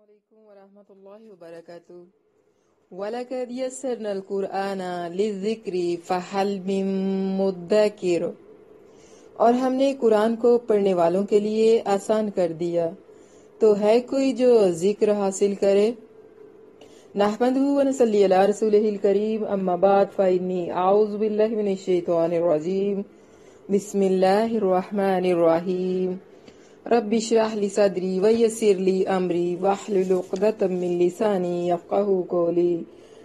علیکم ورحمۃ اللہ وبرکاتہ۔ وَلَقَدْ يَسَّرْنَا الْقُرْآنَ لِلذِّكْرِ فَهَلْ مِن مُّدَّكِرٍ، اور ہم نے قرآن کو پڑھنے والوں کے لیے آسان کر دیا، تو ہے کوئی جو ذکر حاصل کرے۔ نحمدہ ونصلی علی رسولہ الکریم، اما بعد فإنی اعوذ باللہ من الشیطان الرجیم، بسم اللہ الرحمن الرحیم۔ رب اشرح لی صدری ویسر لی امری واحلل عقدۃ من لسانی یفقہوا قولی،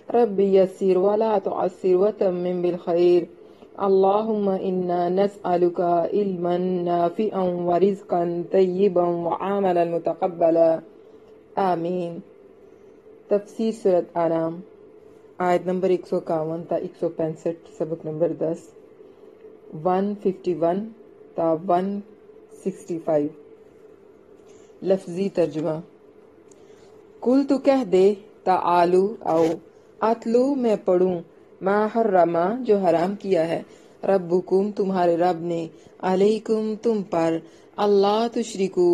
رب یسر ولا تعسر وتمم بالخیر۔ اللہم انا نسألک علما نافعا ورزقا طیبا وعملا متقبلا، آمین۔ تفسیر سورۃ انعام، آیت نمبر 151 تا 165، سبق نمبر 10، 151 تا 165۔ لفظی ترجمہ۔ کل تو کہہ دے، تعالو آؤ، اتلو میں پڑھوں، ما حرما جو حرام کیا ہے، ربکم تمہارے رب نے، علیکم تم پر، اللہ تشرکو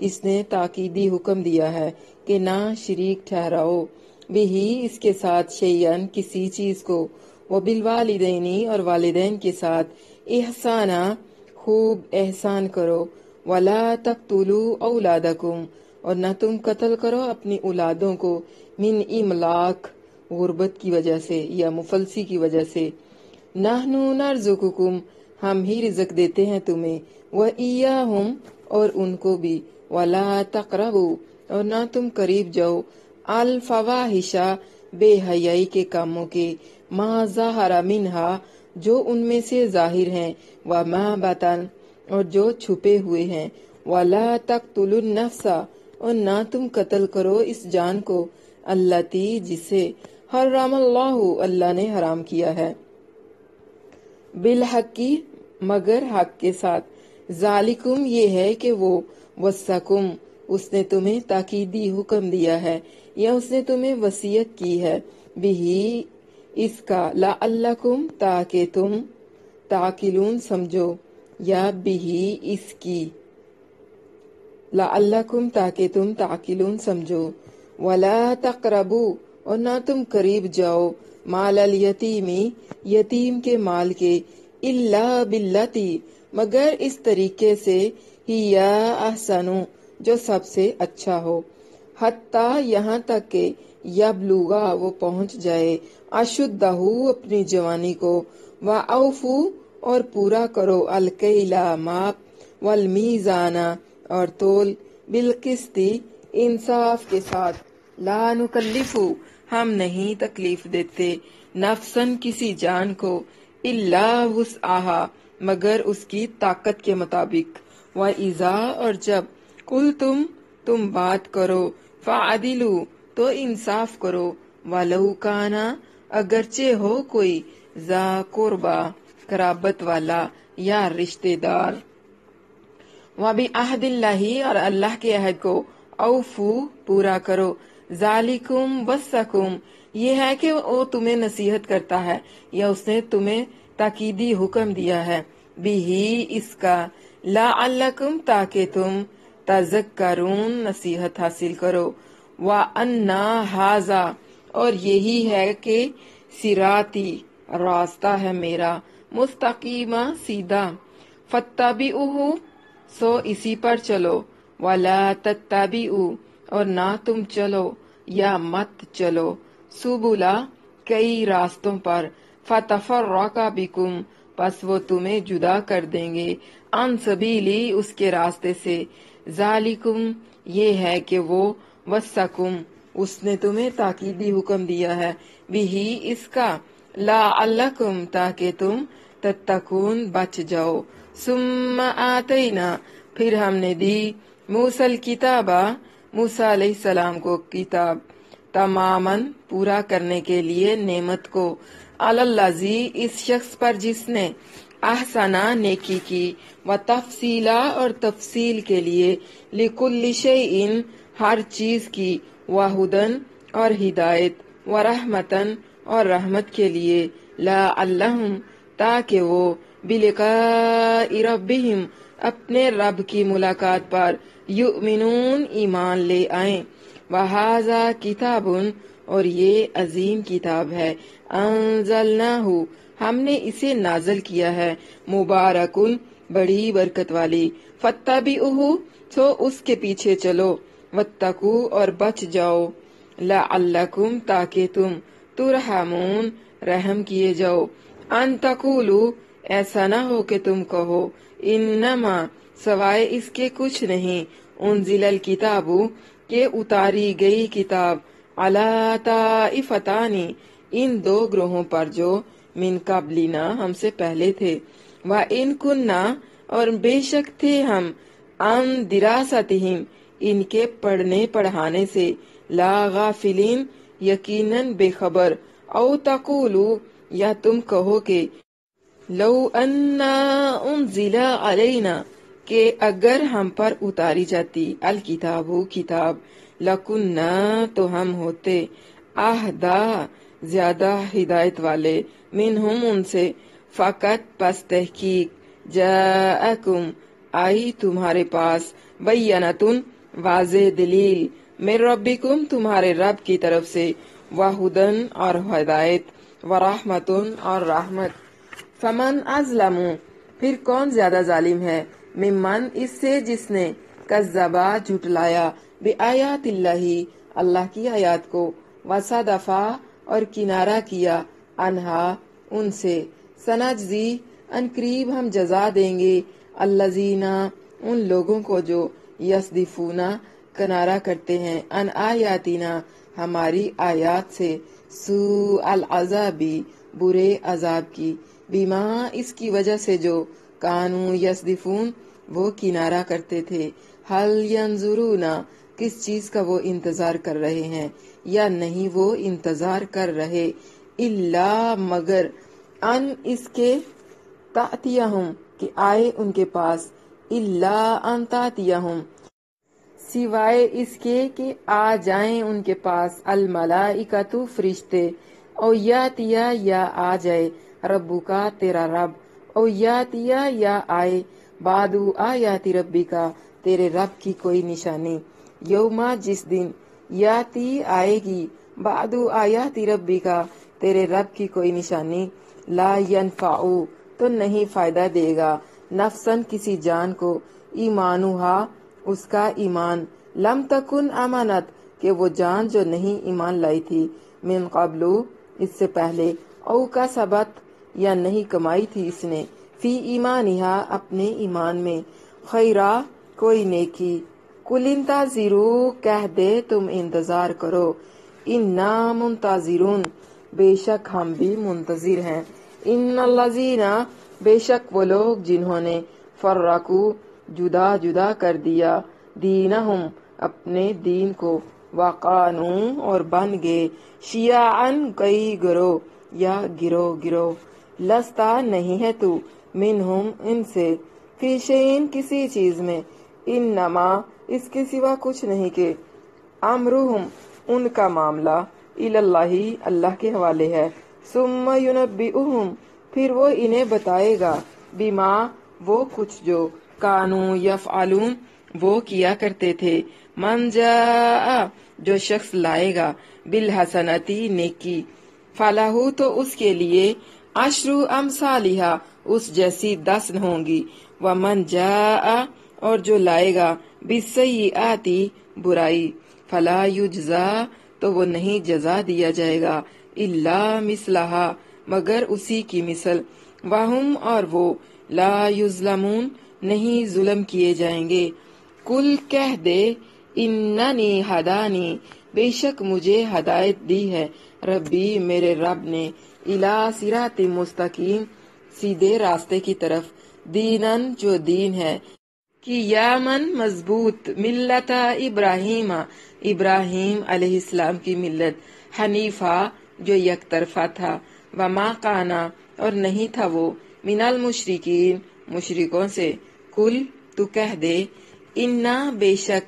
اس نے تاکیدی حکم دیا ہے کہ نہ شریک ٹھہراؤ، بہی اس کے ساتھ، شیئن کسی چیز کو، وبالوالدینی اور والدین کے ساتھ، احسانا خوب احسان کرو، ولا تقتلوا اولادکم اور نہ تم قتل کرو اپنی اولادوں کو، من املاق غربت کی وجہ سے یا مفلسی کی وجہ سے، نحن نرزقکم ہم ہی رزق دیتے ہیں تمہیں، وإیاہم اور ان کو بھی، ولا تقربوا اور نہ تم قریب جاؤ، الفواحش بے حیائی کے کاموں کے، ما ظہر منہا جو ان میں سے ظاہر ہیں، وما بطن اور جو چھپے ہوئے ہیں، وَلَا تَقْتُلُوا النَّفْسَ اور نہ تم قتل کرو اس جان کو، التی جسے، حرم اللہ اللہ نے حرام کیا ہے، بالحقی مگر حق کے ساتھ، ذالکم یہ ہے کہ وہ، وصاکم اس نے تمہیں تاکیدی حکم دیا ہے یا اس نے تمہیں وصیت کی ہے، بہی اس کا، لعلکم تاکہ تم، تعقلون سمجھو، یا بہی اس کی، لعلکم تاکہ تم تعقلون سمجھو، ولا تقربوا اور نہ تم قریب جاؤ، مال الیتیمی یتیم کے مال کے، الا باللتی مگر اس طریقے سے، ہی احسنو جو سب سے اچھا ہو، حتی یہاں تک کہ، یبلغا وہ پہنچ جائے، اشدہ اپنی جوانی کو، واوفو اور پورا کرو، الکیلا ماپ، والمیزان اور تول، بالقسط انصاف کے ساتھ، لا نکلف ہم نہیں تکلیف دیتے، نفسن کسی جان کو، الا وسعہا مگر اس کی طاقت کے مطابق، واذا اور جب، قلتم تم بات کرو، فعدلوا تو انصاف کرو، ولو کانا اگرچہ ہو کوئی، ذا قربا قرابت والا یا رشتہ دار، وبعہد اللہ اور اللہ کے عہد کو، اوفو پورا کرو، ذالکم وصاکم یہ ہے کہ وہ تمہیں نصیحت کرتا ہے یا اس نے تمہیں تاکیدی حکم دیا ہے، بہی اس کا، لعلکم تاکہ تم، تذکرون نصیحت حاصل کرو، وَأَنَّا ہَذَا اور یہی ہے کہ، صراطی راستہ ہے میرا، مستقیمہ سیدھا، فاتبعوہ سو اسی پر چلو، ولا تتبعوا اور نہ تم چلو یا مت چلو، سبلا کئی راستوں پر، فتفرق بکم پس وہ تمہیں جدا کر دیں گے، عن سبیلی اس کے راستے سے، ذالکم یہ ہے کہ وہ، وصاکم اس نے تمہیں تاکیدی حکم دیا ہے، بہی اس کا، لعلکم تاکہ تم، تتقون بچ جاؤ، ثم آتینا پھر ہم نے دی، موسیٰ الکتابہ موسیٰ علیہ السلام کو کتاب، تماماً پورا کرنے کے لیے نعمت کو، علی الذی اس شخص پر جس نے، احسنا نیکی کی، وتفصیلا اور تفصیل کے لیے، لکل شیء ہر چیز کی، وہدن اور ہدایت، ورحمتن اور رحمت کے لیے، لعلہم تاکہ وہ، بلقاء ربہم اپنے رب کی ملاقات پر، یؤمنون ایمان لے آئیں، वहाजा किताबुन, और ये अजीम किताब है, अंजलनाहु, हमने इसे नाजल किया है, मुबारकुन, बड़ी बरकत वाली, फत्तबिउहु, तो उसके पीछे चलो, वत्तकू, और बच जाओ, लअल्लकुम, ताकि तुम, तुरहमून, रहम किए जाओ, अन तकूलू, ऐसा न हो कि तुम कहो, इन्नमा, सवाए इसके कुछ नहीं, उनजिलल किताबु, के उतारी गई किताब, अला ताइफतानी, इन दो ग्रोहों पर जो मिन कबलिना, हमसे पहले थे, व इन कुन्ना, और बेशक थे हम, अन दिरासतिहिम, इनके पढ़ने पढ़ाने से, ला गाफिलीन, यकीनन बेखबर, औ तकूलू, या तुम कहो कि लौ अन्ना उनजिला अलैना, के अगर हम पर उतारी जाती, अल किताबु, किताब, लकुन्ना, तो हम होते, आहदा, ज्यादा हिदायत वाले, मिनहुम, उनसे, फकत, बस तहकीक, जाअकुम, आई तुम्हारे पास, बय्यनतुन, वाज़े दलील, मिर रब्बिकुम, तुम्हारे रब की तरफ से, वहुदन, और हिदायत, वरहमतुन, और रहमत, फमन अज़लमु, फिर कौन ज्यादा जालिम है, मिम्मन, इससे जिसने, कज़्ज़बा, झुटलाया, बिआयातिल्लाही, अल्लाह की आयत को, वसदफा, और किनारा किया, अनहा, उनसे, सनजजी, अनकरीब हम जजा देंगे, अल्लज़ीना, उन लोगों को जो, यसदिफूना, किनारा करते हैं, अन आयातिना, हमारी आयात से, सू अल अज़ाबी, बुरे अजाब की, बीमा, इसकी वजह से जो, कानू यसदिफून, वो किनारा करते थे, हल यंजुरूना, किस चीज का वो इंतजार कर रहे हैं, या नहीं वो इंतजार कर रहे, इल्ला, मगर, अन, इसके, तातियाहुम, कि आए उनके पास, इल्ला अन तातियाहुम, सिवाय इसके कि आ जाएं उनके पास, अल मलाइकतु, फरिश्ते, औ यातिया, या आ जाए, रब्बुका, तेरा रब, औ यातिया, या आए, बादू आयाति रब्बिका, तेरे रब की कोई निशानी, यौमा, जिस दिन, याती, आएगी, बादू आयाति रब्बिका, तेरे रब की कोई निशानी, ला यनफाउ, तो नहीं फायदा देगा, नफसन, किसी जान को, ईमानुहा, उसका ईमान, लम तकुन अमानत, के वो जान जो नहीं ईमान लाई थी, मिन कबलू, इससे पहले, औ का सबत, या नहीं कमाई थी इसने, फी ईमानिहा, अपने ईमान में, खैरा, कोई नेकी, कुलिंताजिरू, कह दे तुम इंतजार करो, इन्ना मुंताजिरून, बेशक हम भी मुंतजिर हैं, इन्नल्लज़ीना, बेशक वो लोग जिन्होंने, फर्रकू, जुदा जुदा कर दिया, दीनहुम, अपने दीन को, वकानू, और बन गए, शियाअन, कई गिरोह, या गिरोह गिरोह, लस्ता, नहीं है तू, मिनहुम, इनसे, फी शैइन, किसी चीज में, इन्नमा, इसके सिवा कुछ नहीं के, अमरुहुम, उनका मामला, इलल्लाही, अल्लाह के हवाले है, सुम्मा युनब्बिउहुम, फिर वो इन्हें बताएगा, बिमा, वो कुछ जो, कानू यफ़अलून, वो किया करते थे, मन जाअ, जो शख्स लाएगा, बिल हसनती, नेकी, फलाहू, तो उसके लिए, अशरु अमसालिहा, उस जैसी 10 होंगी, व मन जाअ, और जो लाएगा, बिस्सय्यिआती, बुराई, फला युजजा, तो वो नहीं जजा दिया जाएगा, इल्ला मिसलहा, मगर उसी की मिसल, वहुम, और वो, ला युज़लमून, नहीं जुल्म किए जाएंगे, कुल, कह दे, इन्ननी हदानी, बेशक मुझे हदायत दी है, रब्बी, मेरे रब ने, इला सिराती मुस्तकीम, सीधे रास्ते की तरफ, दीनन, जो दीन है, कि यामन, मजबूत, मिल्लता इब्राहिमा, इब्राहिम अलैहिस्सलाम की मिल्लत, हनीफा, जो यकतरफा था, वमा काना, और नहीं था वो, मिनल मुशरिकीन, मुशरिकों से, कुल, तू कह दे, इन्ना, बेशक,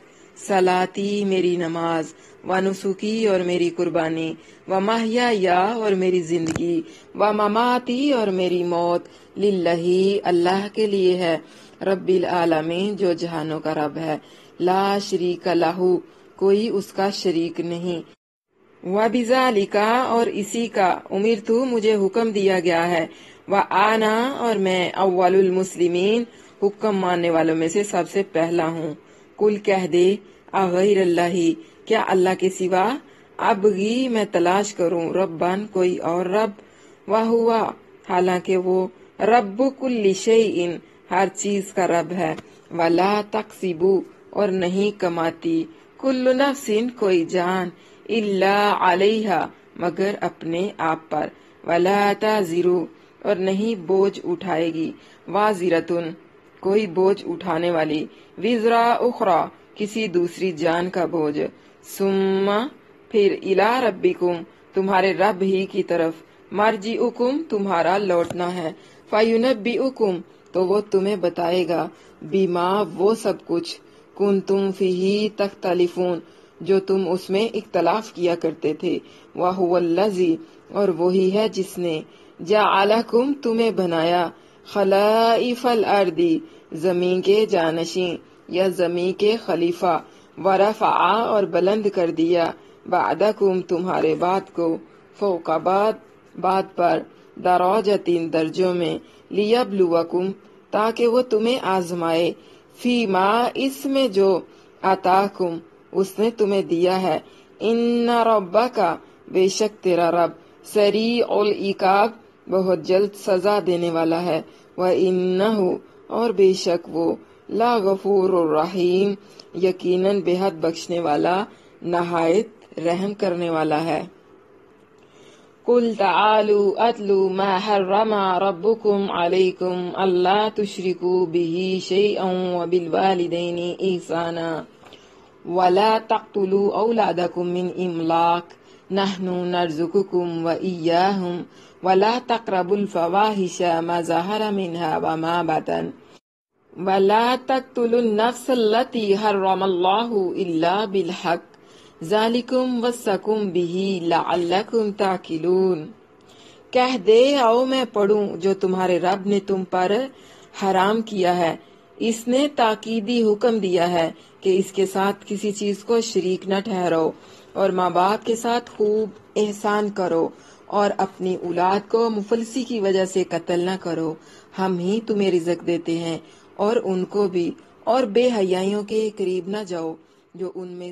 सलाती, मेरी नमाज, व नुसुकी, और मेरी कुर्बानी, व महया, और मेरी जिंदगी, व ममाती, और मेरी मौत, लिल्लाही, अल्लाह के लिए है, रब्बिल आलमीन, जो जहानों का रब है, ला शरीक लहू, کوئی اس کا شریک نہیں۔ وَبِذَالِكَ اور اسی کا امرتُ مجھے حکم دیا گیا ہے، وَأَنَا اور میں اول المسلمین حکم ماننے والوں میں سے سب سے پہلا ہوں۔ کل کہہ دے اغیر اللہ کیا اللہ کے سوا ابغی میں تلاش کروں ربن کوئی اور رب، وہوا حالانکہ وہ رب کل شیء ہر چیز کا رب ہے، ولا تکسب اور نہیں کماتی کل نفس کوئی جان الا علیہا مگر اپنے آپ پر، ولا تزر اور نہیں بوجھ اٹھائے گی وازرۃ کوئی بوجھ اٹھانے والی وزر اخری کسی دوسری جان کا بوجھ، ثم پھر الی ربکم تمہارے رب ہی کی طرف مرجعکم تمہارا لوٹنا ہے، فینبئکم تو وہ تمہیں بتائے گا بما وہ سب کچھ کنتم فیہ تختلفون جو تم اس میں اختلاف کیا کرتے تھے، وہو الذی اور وہی ہے جس نے جعلکم تمہیں بنایا خلائف الارض زمین کے جانشین یا زمین کے خلیفہ، ورفع اور بلند کر دیا بعدکم تمہارے بعد کو فوق بعد پر دراجات درجوں میں، لیبلوکم تاکہ وہ تمہیں آزمائے، فیما اس میں جو آتاکم اس نے تمہیں دیا ہے، ان ربک بے شک تیرا رب سریع العقاب بہت جلد سزا دینے والا ہے، وَإِنَّهُ اور بے شک وہ لَغَفُورٌ الرحیم یقیناً بے حد بخشنے والا نہایت رحم کرنے والا ہے۔ قُلْ تَعَالُوا أَتْلُوا مَا حَرَّمَ رَبُّكُمْ عَلَيْكُمْ أَلَّا تُشْرِكُوا بِهِ شَيْئًا وَبِالْوَالِدَيْنِ إِحْسَانًا وَلَا تَقْتُلُوا أَوْلَادَكُمْ مِنْ إِمْلَاقٍ نَحْنُ نَرْزُقُكُمْ وَإِيَّاهُمْ وَلَا تَقْرَبُوا الْفَوَاحِشَ مَا ظَهَرَ مِنْهَا وَمَا بَطَنَ وَلَا تَقْتُلُوا النَّفْسَ الَّتِي حَرَّمَ اللَّهُ إِلَّا بِالْحَقِّ ذَلِكُمْ وَصَّاكُمْ بِهِ لَعَلَّكُمْ تَعْقِلُونَ کہہ دے آؤ میں پڑھوں جو تمہارے رب نے تم پر حرام کیا ہے، اس نے تاکیدی حکم دیا ہے کہ اس کے ساتھ کسی چیز کو شریک نہ ٹھہراؤ، اور ماں باپ کے ساتھ خوب احسان کرو، اور اپنی اولاد کو مفلسی کی وجہ سے قتل نہ کرو، ہم ہی تمہیں رزق دیتے ہیں اور ان کو بھی، اور بے حیائیوں کے قریب نہ جاؤ جو ان میں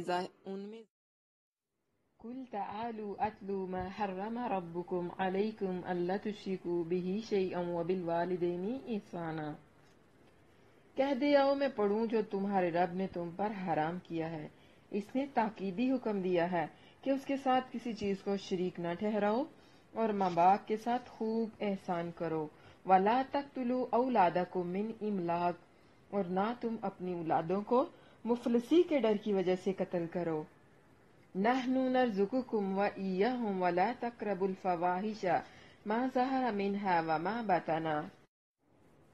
قُلْ تَعَالُوا أَتْلُوا مَا حَرَّمَ رَبُّكُمْ عَلَيْكُمْ أَلَّا تُشْرِكُوا بِهِ شَيْئًا وَبِالْوَالِدَيْنِ إِحْسَانًا کہہ دے آؤ میں پڑھوں جو تمہارے رب نے تم پر حرام کیا ہے، اس نے تاکیدی حکم دیا ہے کہ اس کے ساتھ کسی چیز کو شریک نہ ٹھہراؤ، اور ماں باپ کے ساتھ خوب احسان کرو، وَلَا تَقْتُلُوا أَوْلَادَكُمْ مِنْ إِمْلَاقٍ اور نہ تم اپنی اولادوں کو مفلسی کے ڈر کی وجہ سے قتل کرو، نَحْنُ نَرْزُقُكُمْ وَإِيَّاهُمْ وَلَا تَقْرَبُوا الْفَوَاحِشَ مَا ظَهَرَ مِنْهَا وَمَا بَطَنَ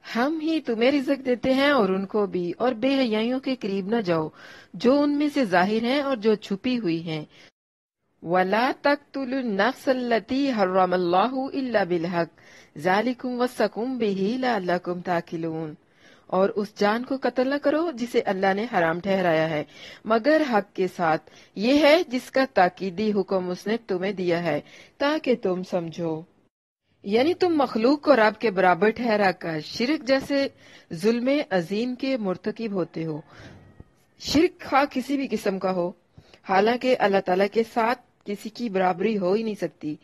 ہم ہی تمہیں رزق دیتے ہیں اور ان کو بھی، اور بے حیائیوں کے قریب نہ جاؤ جو ان میں سے ظاہر ہیں اور جو چھپی ہوئی ہیں، وَلَا تَقْتُلُوا النَّفْسَ الَّتِي حَرَّمَ اللَّهُ إِلَّا بِالْحَقِّ ذَلِكُمْ وَصَّاكُمْ بِهِ لَعَلَّكُمْ تَعْقِلُونَ اور اس جان کو قتل نہ کرو جسے اللہ نے حرام ٹھہرایا ہے مگر حق کے ساتھ، یہ ہے جس کا تاکیدی حکم اس نے تمہیں دیا ہے تاکہ تم سمجھو۔ یعنی تم مخلوق کو رب کے برابر ٹھہرا کر شرک جیسے ظلم عظیم کے مرتکب ہوتے ہو، شرک خواہ کسی بھی قسم کا ہو، حالانکہ اللہ تعالیٰ کے ساتھ کسی کی برابری ہو ہی نہیں سکتی،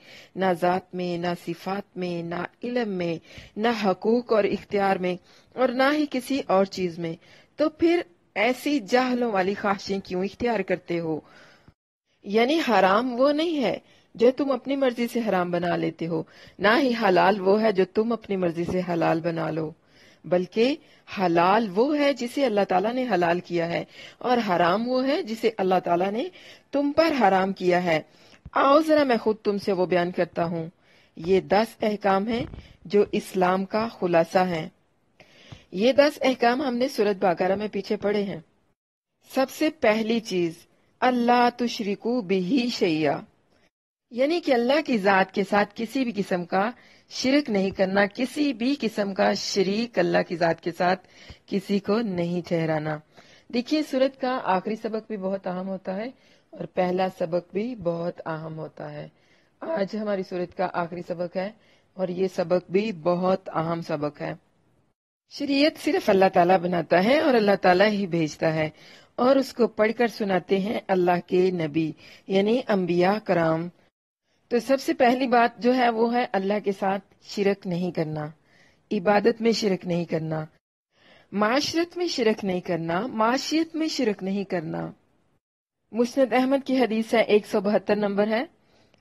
نہ ذات میں، نہ صفات میں، نہ علم میں، نہ حقوق اور اختیار میں، اور نہ ہی کسی اور چیز میں، تو پھر ایسی جاہلوں والی خواہشیں کیوں اختیار کرتے ہو؟ یعنی حرام وہ نہیں ہے جو تم اپنی مرضی سے حرام بنا لیتے ہو، نہ ہی حلال وہ ہے جو تم اپنی مرضی سے حلال بنا لو، بلکہ حلال وہ ہے جسے اللہ تعالیٰ نے حلال کیا ہے، اور حرام وہ ہے جسے اللہ تعالیٰ نے تم پر حرام کیا ہے۔ آؤ ذرا میں خود تم سے وہ بیان کرتا ہوں۔ یہ 10 احکام ہیں جو اسلام کا خلاصہ ہیں۔ یہ 10 احکام ہم نے سورۃ بقرہ میں پیچھے پڑھے ہیں۔ سب سے پہلی چیز اللہ تشرکو بہ شیئا، یعنی کہ اللہ کی ذات کے ساتھ کسی بھی قسم کا شرک نہیں کرنا، کسی بھی قسم کا شریک اللہ کی ذات کے ساتھ کسی کو نہیں ٹھہرانا۔ देखिए, सूरत का आखिरी सबक भी बहुत अहम होता है और पहला सबक भी बहुत अहम होता है। आज हमारी सूरत का आखिरी सबक है और ये सबक भी बहुत अहम सबक है। शरीयत सिर्फ अल्लाह ताला बनाता है और अल्लाह ताला ही भेजता है और उसको पढ़कर सुनाते हैं अल्लाह के नबी यानी अंबिया कराम। तो सबसे पहली बात जो है वो है अल्लाह के साथ शिरक नहीं करना, इबादत में शिरक नहीं करना, माशरत में शिरक नहीं करना, माशियत में शिरक नहीं करना। मुस्नद अहमद की हदीस है 172 नंबर है।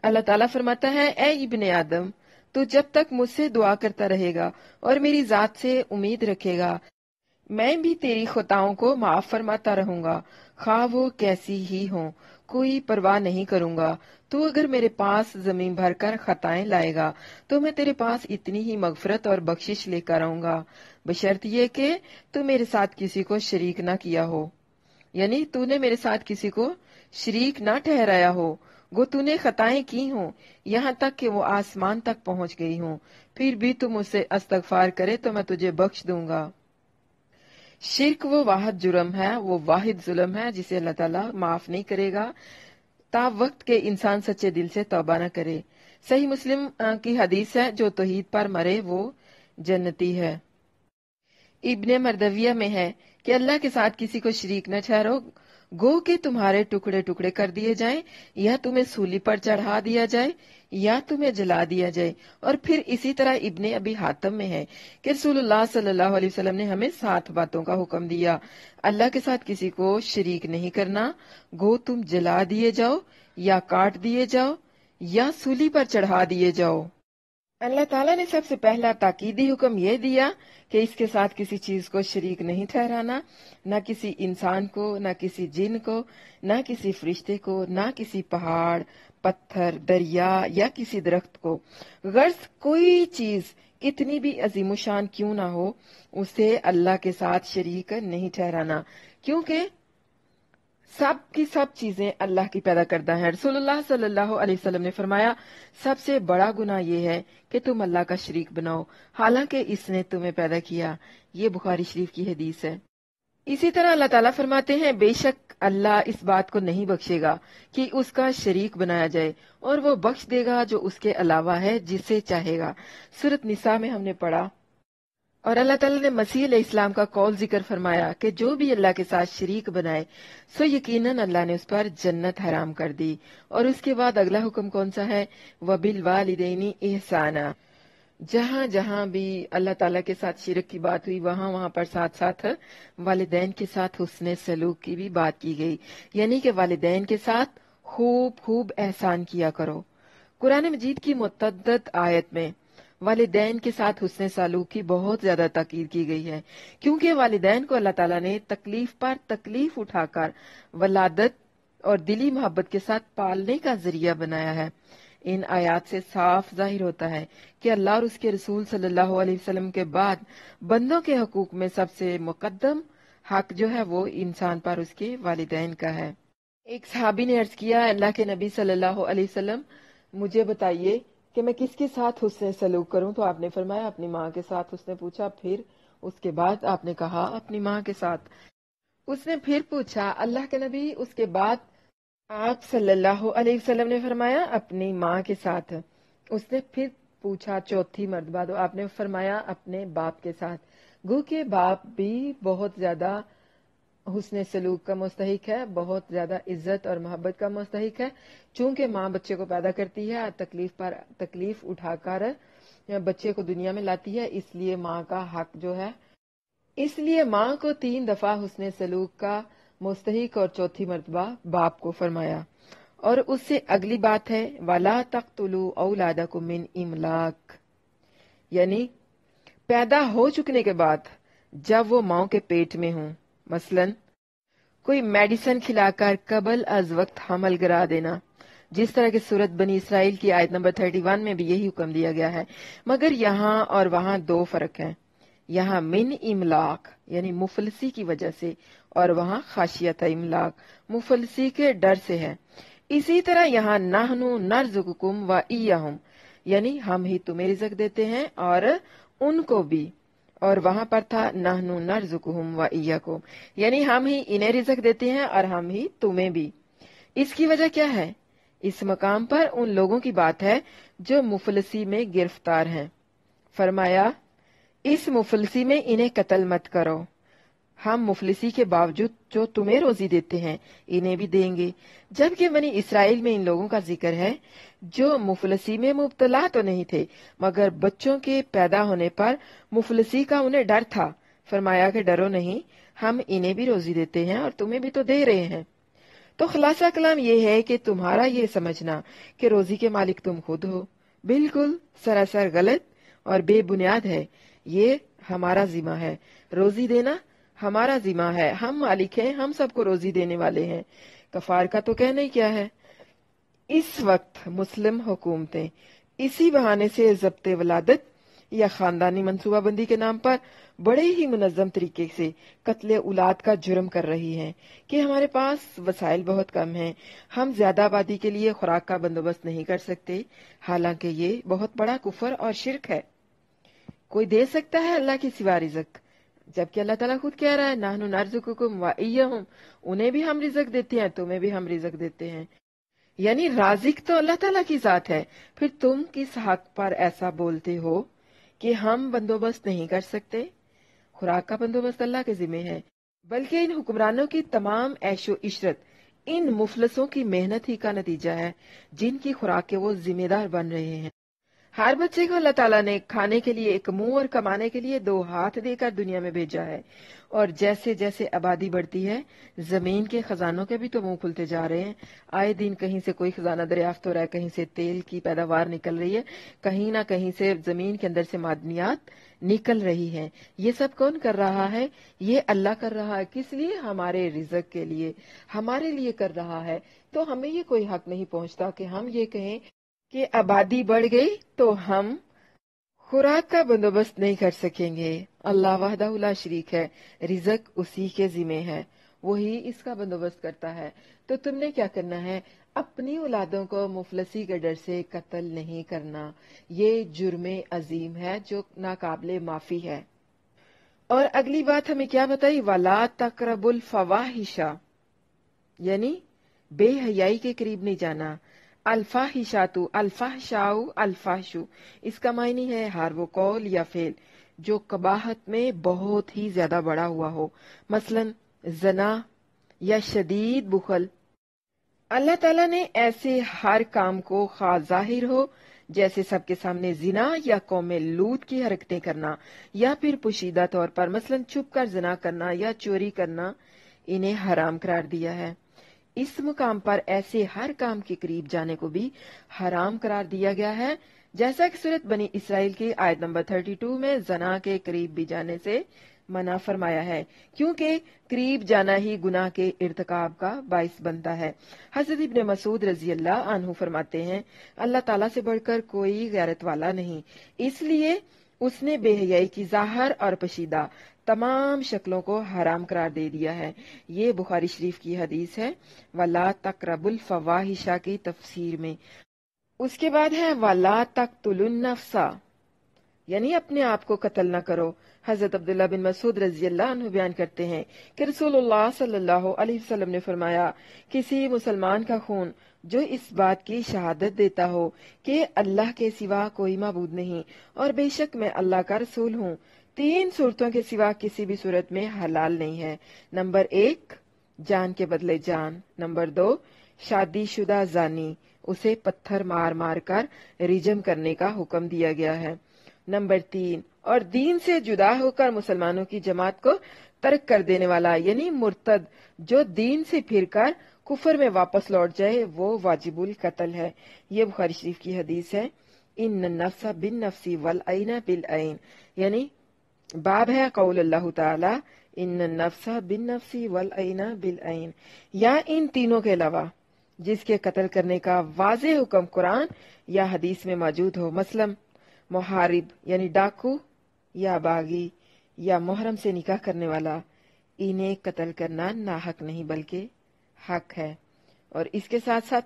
अल्लाह ताला फरमाता है, ए इब्ने आदम, तू जब तक मुझसे दुआ करता रहेगा और मेरी जात से उम्मीद रखेगा, मैं भी तेरी खताओं को माफ फरमाता रहूंगा, खा वो कैसी ही हो, कोई परवाह नहीं करूंगा। तू अगर मेरे पास जमीन भरकर खताएं लाएगा तो मैं तेरे पास इतनी ही मगफरत और बख्शिश लेकर आऊंगा, बशर्त ये कि तू मेरे साथ किसी को शरीक ना किया हो, यानी तूने मेरे साथ किसी को शरीक ना ठहराया हो। गो तूने खताएं की हो यहाँ तक कि वो आसमान तक पहुंच गई हो, फिर भी तू मुझसे अस्तगफार करे तो मैं तुझे बख्श दूंगा। शिर्क वो वाहिद जुर्म है, वो वाहिद जुल्म है जिसे अल्लाह ताला माफ नहीं करेगा ता वक्त के इंसान सच्चे दिल से तौबा न करे। सही मुस्लिम की हदीस है, जो तौहीद पर मरे वो जन्नती है। इब्ने मरदविया में है कि अल्लाह के साथ किसी को शरीक न ठहरो, गो के तुम्हारे टुकड़े टुकड़े कर दिए जाएं, या तुम्हें सूली पर चढ़ा दिया जाए या तुम्हें जला दिया जाए। और फिर इसी तरह इब्ने अबी हातिम में है कि रसूलुल्लाह सल्लल्लाहु अलैहि वसल्लम ने हमें 7 बातों का हुक्म दिया। अल्लाह के साथ किसी को शरीक नहीं करना, गो तुम जला दिए जाओ या काट दिए जाओ या सूली पर चढ़ा दिए जाओ। अल्लाह ताला ने सबसे पहला ताकीदी हुक्म यह दिया कि इसके साथ किसी चीज को शरीक नहीं ठहराना, न किसी इंसान को, न किसी जिन को, न किसी फरिश्ते को, न किसी पहाड़, पत्थर, दरिया या किसी दरख्त को। गर्ज कोई चीज कितनी भी अजीमुशान क्यों ना हो, उसे अल्लाह के साथ शरीक नहीं ठहराना, क्योंकि सब की सब चीजें अल्लाह की पैदा करता है। रसूलुल्लाह सल्लल्लाहु अलैहि वसल्लम ने फरमाया, सबसे बड़ा गुनाह यह है कि तुम अल्लाह का शरीक बनाओ, हालांकि इसने तुम्हें पैदा किया। ये बुखारी शरीफ की हदीस है। इसी तरह अल्लाह ताला फरमाते हैं, बेशक अल्लाह इस बात को नहीं बख्शेगा कि उसका शरीक बनाया जाए, और वो बख्श देगा जो उसके अलावा है जिसे चाहेगा। सूरत निसा में हमने पढ़ा। और अल्लाह ताला ने मसीह अलैहिस्सलाम का कौल जिक्र फरमाया कि जो भी अल्लाह के साथ शरीक बनाए सो यकीनन अल्लाह ने उस पर जन्नत हराम कर दी। और उसके बाद अगला हुक्म कौन सा है, वबिल वालिदैनी इहसाना। जहां जहां भी अल्लाह ताला के साथ शिरक की बात हुई वहां वहां पर साथ साथ वालिदैन के साथ हुस्ने सलूक की भी बात की गई, यानी कि वालिदैन के साथ खूब खूब एहसान किया करो। कुरान मजीद की मुतअद्दिद आयत में वालिदैन के साथ हुस्ने सलूक की बहुत ज्यादा ताकीद की गई है, क्योंकि वालिदैन को अल्लाह ताला ने तकलीफ पर तकलीफ उठाकर वलादत और दिली मोहब्बत के साथ पालने का जरिया बनाया है। इन आयात से साफ जाहिर होता है कि अल्लाह और उसके रसूल सल्लल्लाहु अलैहि वसल्लम के बाद बंदों के हकूक में सबसे मुकद्दम हक जो है वो इंसान पर उसके वालिदैन का है। एक सहाबी ने अर्ज किया, अल्लाह के नबी सल्लल्लाहु अलैहि वसल्लम, मुझे बताइए कि मैं किसके साथ हुस्ने सलूक करूं? तो आपने फरमाया अपनी माँ के साथ। उसने पूछा फिर? उसके बाद आपने कहा अपनी माँ के साथ। उसने फिर पूछा अल्लाह के नबी, उसके बाद आप सल्लल्लाहु अलैहि वसल्लम ने फरमाया अपनी माँ के साथ। उसने फिर पूछा चौथी मर्तबा, तो आपने फरमाया अपने बाप के साथ। गो के बाप भी बहुत ज्यादा हुस्ने सलूक का मुस्तहिक है, बहुत ज्यादा इज्जत और मोहब्बत का मुस्तहिक है। चूंकि माँ बच्चे को पैदा करती है, तकलीफ पर तकलीफ उठाकर बच्चे को दुनिया में लाती है, इसलिए माँ का हक जो है, इसलिए माँ को 3 दफा हुस्ने सलूक का मुस्तहिक और चौथी मर्तबा बाप को फरमाया। और उससे अगली बात है वाला तख्तुलू औलादकुम मिन इमलाक, यानी पैदा हो चुकने के बाद जब वो माँ के पेट में हों, मसलन कोई मेडिसिन खिलाकर कबल अज वक्त हमल गिरा देना, जिस तरह की सूरत बनी इसराइल की आयत नंबर 31 में भी यही हुक्म दिया गया है। मगर यहाँ और वहाँ 2 फर्क हैं। यहाँ मिन इमलाक यानी मुफलसी की वजह से, और वहाँ खाशियत इमलाक मुफलसी के डर से है। इसी तरह यहाँ नहनु नर्जुकुम व इयहुम, यानी हम ही तुम्हें रिज़्क देते हैं और उनको भी। और वहां पर था नहनु नर्जुकुहुम व इय्याकुम, यानी हम ही इन्हें रिज़्क देते हैं और हम ही तुम्हें भी। इसकी वजह क्या है? इस मकाम पर उन लोगों की बात है जो मुफलसी में गिरफ्तार हैं। फरमाया, इस मुफलसी में इन्हें कत्ल मत करो, हम मुफलिसी के बावजूद जो तुम्हें रोजी देते हैं इन्हें भी देंगे। जबकि बनी इसराइल में इन लोगों का जिक्र है जो मुफलसी में मुब्तला तो नहीं थे, मगर बच्चों के पैदा होने पर मुफलसी का उन्हें डर था। फरमाया कि डरो नहीं, हम इन्हें भी रोजी देते हैं और तुम्हें भी तो दे रहे हैं। तो खुलासा कलाम ये है कि तुम्हारा ये समझना कि रोजी के मालिक तुम खुद हो, बिल्कुल सरासर गलत और बेबुनियाद है। ये हमारा जिम्मा है, रोजी देना हमारा जिम्मा है, हम मालिक हैं, हम सबको रोजी देने वाले हैं। कफार का तो कहना ही क्या है। इस वक्त मुस्लिम हुकूमतें इसी बहाने से ज़ब्ते वलादत या खानदानी मंसूबाबंदी के नाम पर बड़े ही मुनज़्ज़म तरीके से कत्ले औलाद का जुर्म कर रही हैं कि हमारे पास वसाइल बहुत कम हैं, हम ज्यादा आबादी के लिए खुराक का बंदोबस्त नहीं कर सकते। हालांकि ये बहुत बड़ा कुफर और शिर्क है। कोई दे सकता है अल्लाह के सिवा रिज़्क, जबकि अल्लाह ताला खुद कह रहा है नहनु नर्जुकुकुम व इय्याहुम, उन्हें भी हम रिज़्क देते हैं, तुम्हें भी हम रिज़्क देते हैं। यानी राज़िक तो अल्लाह ताला की जात है। फिर तुम किस हक पर ऐसा बोलते हो कि हम बंदोबस्त नहीं कर सकते? खुराक का बंदोबस्त अल्लाह के जिम्मे है, बल्कि इन हुक्मरानों की तमाम ऐशो इशरत इन मुफलसों की मेहनत ही का नतीजा है जिनकी खुराक के वो जिम्मेदार बन रहे हैं। हर बच्चे को अल्लाह ताला ने खाने के लिए एक मुंह और कमाने के लिए दो हाथ देकर दुनिया में भेजा है। और जैसे जैसे आबादी बढ़ती है जमीन के खजानों के भी तो मुंह खुलते जा रहे हैं। आए दिन कहीं से कोई खजाना दरियाफ्त हो रहा है, कहीं से तेल की पैदावार निकल रही है, कहीं ना कहीं से जमीन के अंदर से मादनियात निकल रही है। ये सब कौन कर रहा है? ये अल्लाह कर रहा है। किस लिए? हमारे रिज़्क के लिए, हमारे लिए कर रहा है। तो हमें ये कोई हक नहीं पहुंचता कि हम ये कहें कि आबादी बढ़ गई तो हम खुराक का बंदोबस्त नहीं कर सकेंगे। अल्लाह वहदहू ला शरीक है, रिज़्क उसी के जिम्मे है, वही इसका बंदोबस्त करता है। तो तुमने क्या करना है? अपनी औलादों को मुफलसी के डर से कत्ल नहीं करना। ये जुर्मे अजीम है जो नाकाबिले माफी है। और अगली बात हमें क्या बताई? वला तकरबुल फवाहिशा, यानी बेहयाई के करीब नहीं जाना। अल्फाहिशातु, अल्फाहशाउ, अल्फाशु, इसका मायनी है हर वो कौल या फेल जो कबाहत में बहुत ही ज्यादा बड़ा हुआ हो, मसलन जना या शदीद बुखल। अल्लाह ताला ने ऐसे हर काम को खा जाहिर हो जैसे सबके सामने जिना या कौमे लूत की हरकतें करना, या फिर पोशीदा तौर पर मसलन छुप कर जिना करना या चोरी करना, इन्हें हराम करार दिया है। इस मुकाम पर ऐसे हर काम के करीब जाने को भी हराम करार दिया गया है, जैसा कि सूरत बनी इसराइल की आयत नंबर 32 में जना के करीब भी जाने से मना फरमाया है, क्योंकि करीब जाना ही गुनाह के इर्तिकाब का बाइस बनता है। हजरत इब्ने मसूद रजी अल्लाह अन्हु फरमाते हैं, अल्लाह ताला से बढ़कर कोई गैरत वाला नहीं, इसलिए उसने बेहयाई की जाहर और पशीदा तमाम शक्लों को हराम करार दे दिया है। ये बुखारी शरीफ की हदीस है वला तकरबुल फवाहिशा की तफसीर में। उसके बाद है वला तक्तुलुन नफ्सा, यानी अपने आप को कत्ल न करो। हजरत अब्दुल्ला बिन मसूद रजी अल्लाह अन्हु बयान करते हैं कि रसूलुल्लाह सल्लल्लाहु अलैहि वसल्लम ने फरमाया, किसी मुसलमान का खून जो इस बात की शहादत देता हो कि अल्लाह के सिवा कोई माबूद नहीं और बेशक मैं अल्लाह का रसूल हूँ, तीन सूरतों के सिवा किसी भी सूरत में हलाल नहीं है। नंबर 1, जान के बदले जान। नंबर 2, शादीशुदा जानी, उसे पत्थर मार मार कर रिजम करने का हुक्म दिया गया है। नंबर 3, और दीन से जुदा होकर मुसलमानों की जमात को तर्क कर देने वाला, यानी मुर्तद जो दीन से फिरकर कुफर में वापस लौट जाए, वो वाजिबुल कत्ल है। ये बुखारी शरीफ की हदीस है। इन नफ्सा बिन नफ्सी वल ऐना बिल ऐन, यानी बाब है कौल अल्लाह ताला इन नफ्सा बिन नफ्सी वल ऐना बिल ऐन, या इन तीनों के अलावा जिसके कत्ल करने का वाज़ेह हुक्म कुरान या हदीस में मौजूद हो, मसलन मुहारिब यानी डाकू या बागी या मुहर्रम से निकाह करने वाला, इन्हें कत्ल करना नाहक नहीं बल्कि हक है। और इसके साथ साथ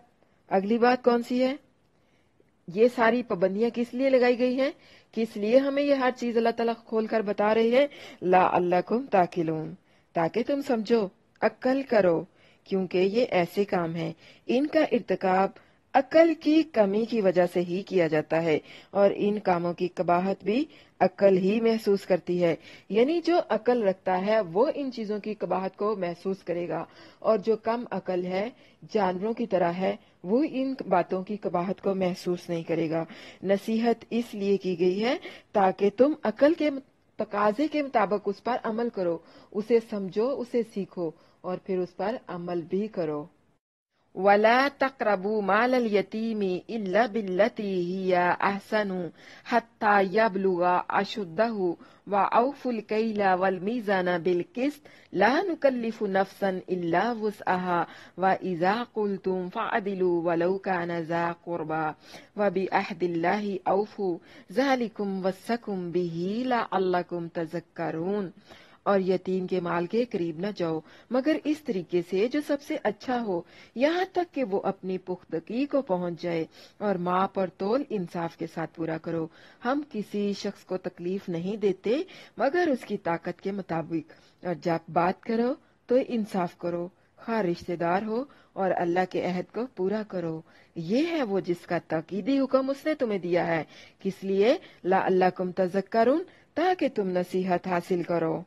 अगली बात कौन सी है? یہ ساری پابندیاں کس لیے لگائی گئی ہیں؟ کس لیے ہمیں یہ ہر چیز اللہ تعالیٰ کھول کر بتا رہے ہیں؟ لعلکم تعقلون، تاکہ تم سمجھو، عقل کرو، کیونکہ یہ ایسے کام ہیں ان کا ارتکاب عقل کی کمی کی وجہ سے ہی کیا جاتا ہے، اور ان کاموں کی قباحت بھی عقل ہی محسوس کرتی ہے۔ یعنی جو عقل رکھتا ہے وہ ان چیزوں کی قباحت کو محسوس کرے گا، اور جو کم عقل ہے، جانوروں کی طرح ہے، وہ ان باتوں کی قباحت کو محسوس نہیں کرے گا۔ نصیحت اس لیے کی گئی ہے تاکہ تم عقل کے تقاضے کے مطابق اس پر عمل کرو، اسے سمجھو، اسے سیکھو، اور پھر اس پر عمل بھی کرو۔ وَلَا تَقْرَبُوا مَالَ الْيَتِيمِ إِلَّا بِالَّتِي هِيَ أَحْسَنُ حَتَّى يَبْلُغَ أَشُدَّهُ وَأَوْفُوا الْكَيْلَ وَالْمِيزَانَ بِالْقِسْطِ لَا نُكَلِّفُ نَفْسًا إِلَّا وُسْعَهَا وَإِذَا قُلْتُمْ فَاعْدِلُوا وَلَوْ كَانَ ذَا قُرْبَىٰ وَبِعَهْدِ اللَّهِ أَوْفُوا ذَٰلِكُمْ وَصَّاكُمْ بِهِ لَعَلَّكُمْ تَذَكَّرُونَ۔ اور یتیم کے مال کے قریب نہ جاؤ مگر اس طریقے سے جو سب سے اچھا ہو، یہاں تک کہ وہ اپنی پختگی کو پہنچ جائے، اور ماپ اور تول انصاف کے ساتھ پورا کرو۔ ہم کسی شخص کو تکلیف نہیں دیتے مگر اس کی طاقت کے مطابق، اور جب بات کرو تو انصاف کرو، خواہ رشتہ دار ہو، اور اللہ کے عہد کو پورا کرو۔ یہ ہے وہ جس کا تاکیدی حکم اس نے تمہیں دیا ہے، کس لیے؟ لعلکم تذکرون، تاکہ تم نصیحت حاصل کرو۔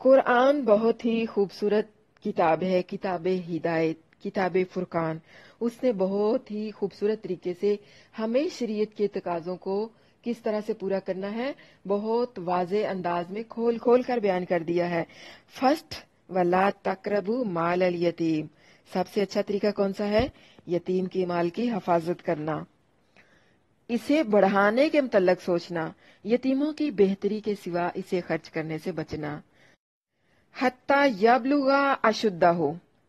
قرآن بہت ہی خوبصورت کتاب ہے، کتاب ہدایت، کتاب فرقان۔ اس نے بہت ہی خوبصورت طریقے سے ہمیں شریعت کے تقاضوں کو کس طرح سے پورا کرنا ہے بہت واضح انداز میں کھول کھول کر بیان کر دیا ہے۔ فرسٹ، وَلَا تَقْرَبُوا مَالَ الْيَتِيمِ، سب سے اچھا طریقہ کون سا ہے؟ یتیم کے مال کی حفاظت کرنا، اسے بڑھانے کے متعلق سوچنا، یتیموں کی بہتری کے سوا اسے خرچ کرنے سے بچنا۔ حتیٰ یبلغ اشدہ،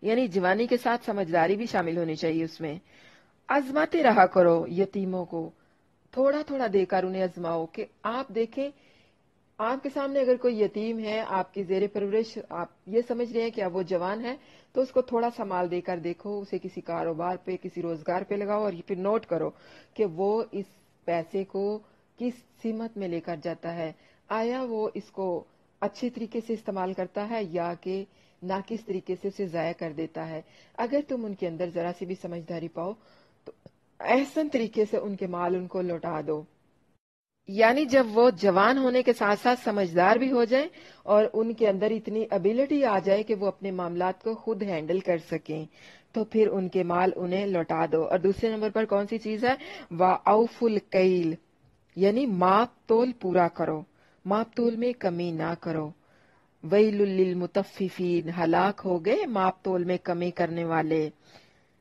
یعنی جوانی کے ساتھ سمجھداری بھی شامل ہونی چاہیے اس میں۔ آزماتے رہا کرو یتیموں کو، تھوڑا تھوڑا دے کر انہیں آزماؤ، کہ آپ دیکھیں آپ کے سامنے اگر کوئی یتیم ہے، آپ کی زیر پرورش، آپ یہ سمجھ رہے ہیں کہ اب وہ جوان ہے، تو اس کو تھوڑا سا مال دے کر دیکھو، اسے کسی کاروبار پہ، کسی روزگار پہ لگاؤ، اور پھر نوٹ کرو کہ وہ اس پیسے کو کس سمت میں لے کر جاتا ہے۔ آیا وہ اس کو اچھے طریقے سے استعمال کرتا ہے یا کہ ناقص طریقے سے اسے ضائع کر دیتا ہے۔ اگر تم ان کے اندر ذرا سی بھی سمجھداری پاؤ تو احسن طریقے سے ان کے مال ان کو لوٹا دو۔ یعنی جب وہ جوان ہونے کے ساتھ ساتھ سمجھدار بھی ہو جائیں اور ان کے اندر اتنی ابیلٹی آ جائے کہ وہ اپنے معاملات کو خود ہینڈل کر سکیں، تو پھر ان کے مال انہیں لوٹا دو۔ اور دوسرے نمبر پر کون سی چیز ہے؟ وَأَوْفُوا الْكَيْلَ، یعنی ماپ تول پورا کرو، ماپ تول میں کمی نہ کرو۔ وَيْلٌ لِّلْمُطَفِّفِينَ، ہلاک ہو گئے ماپ تول میں کمی کرنے والے۔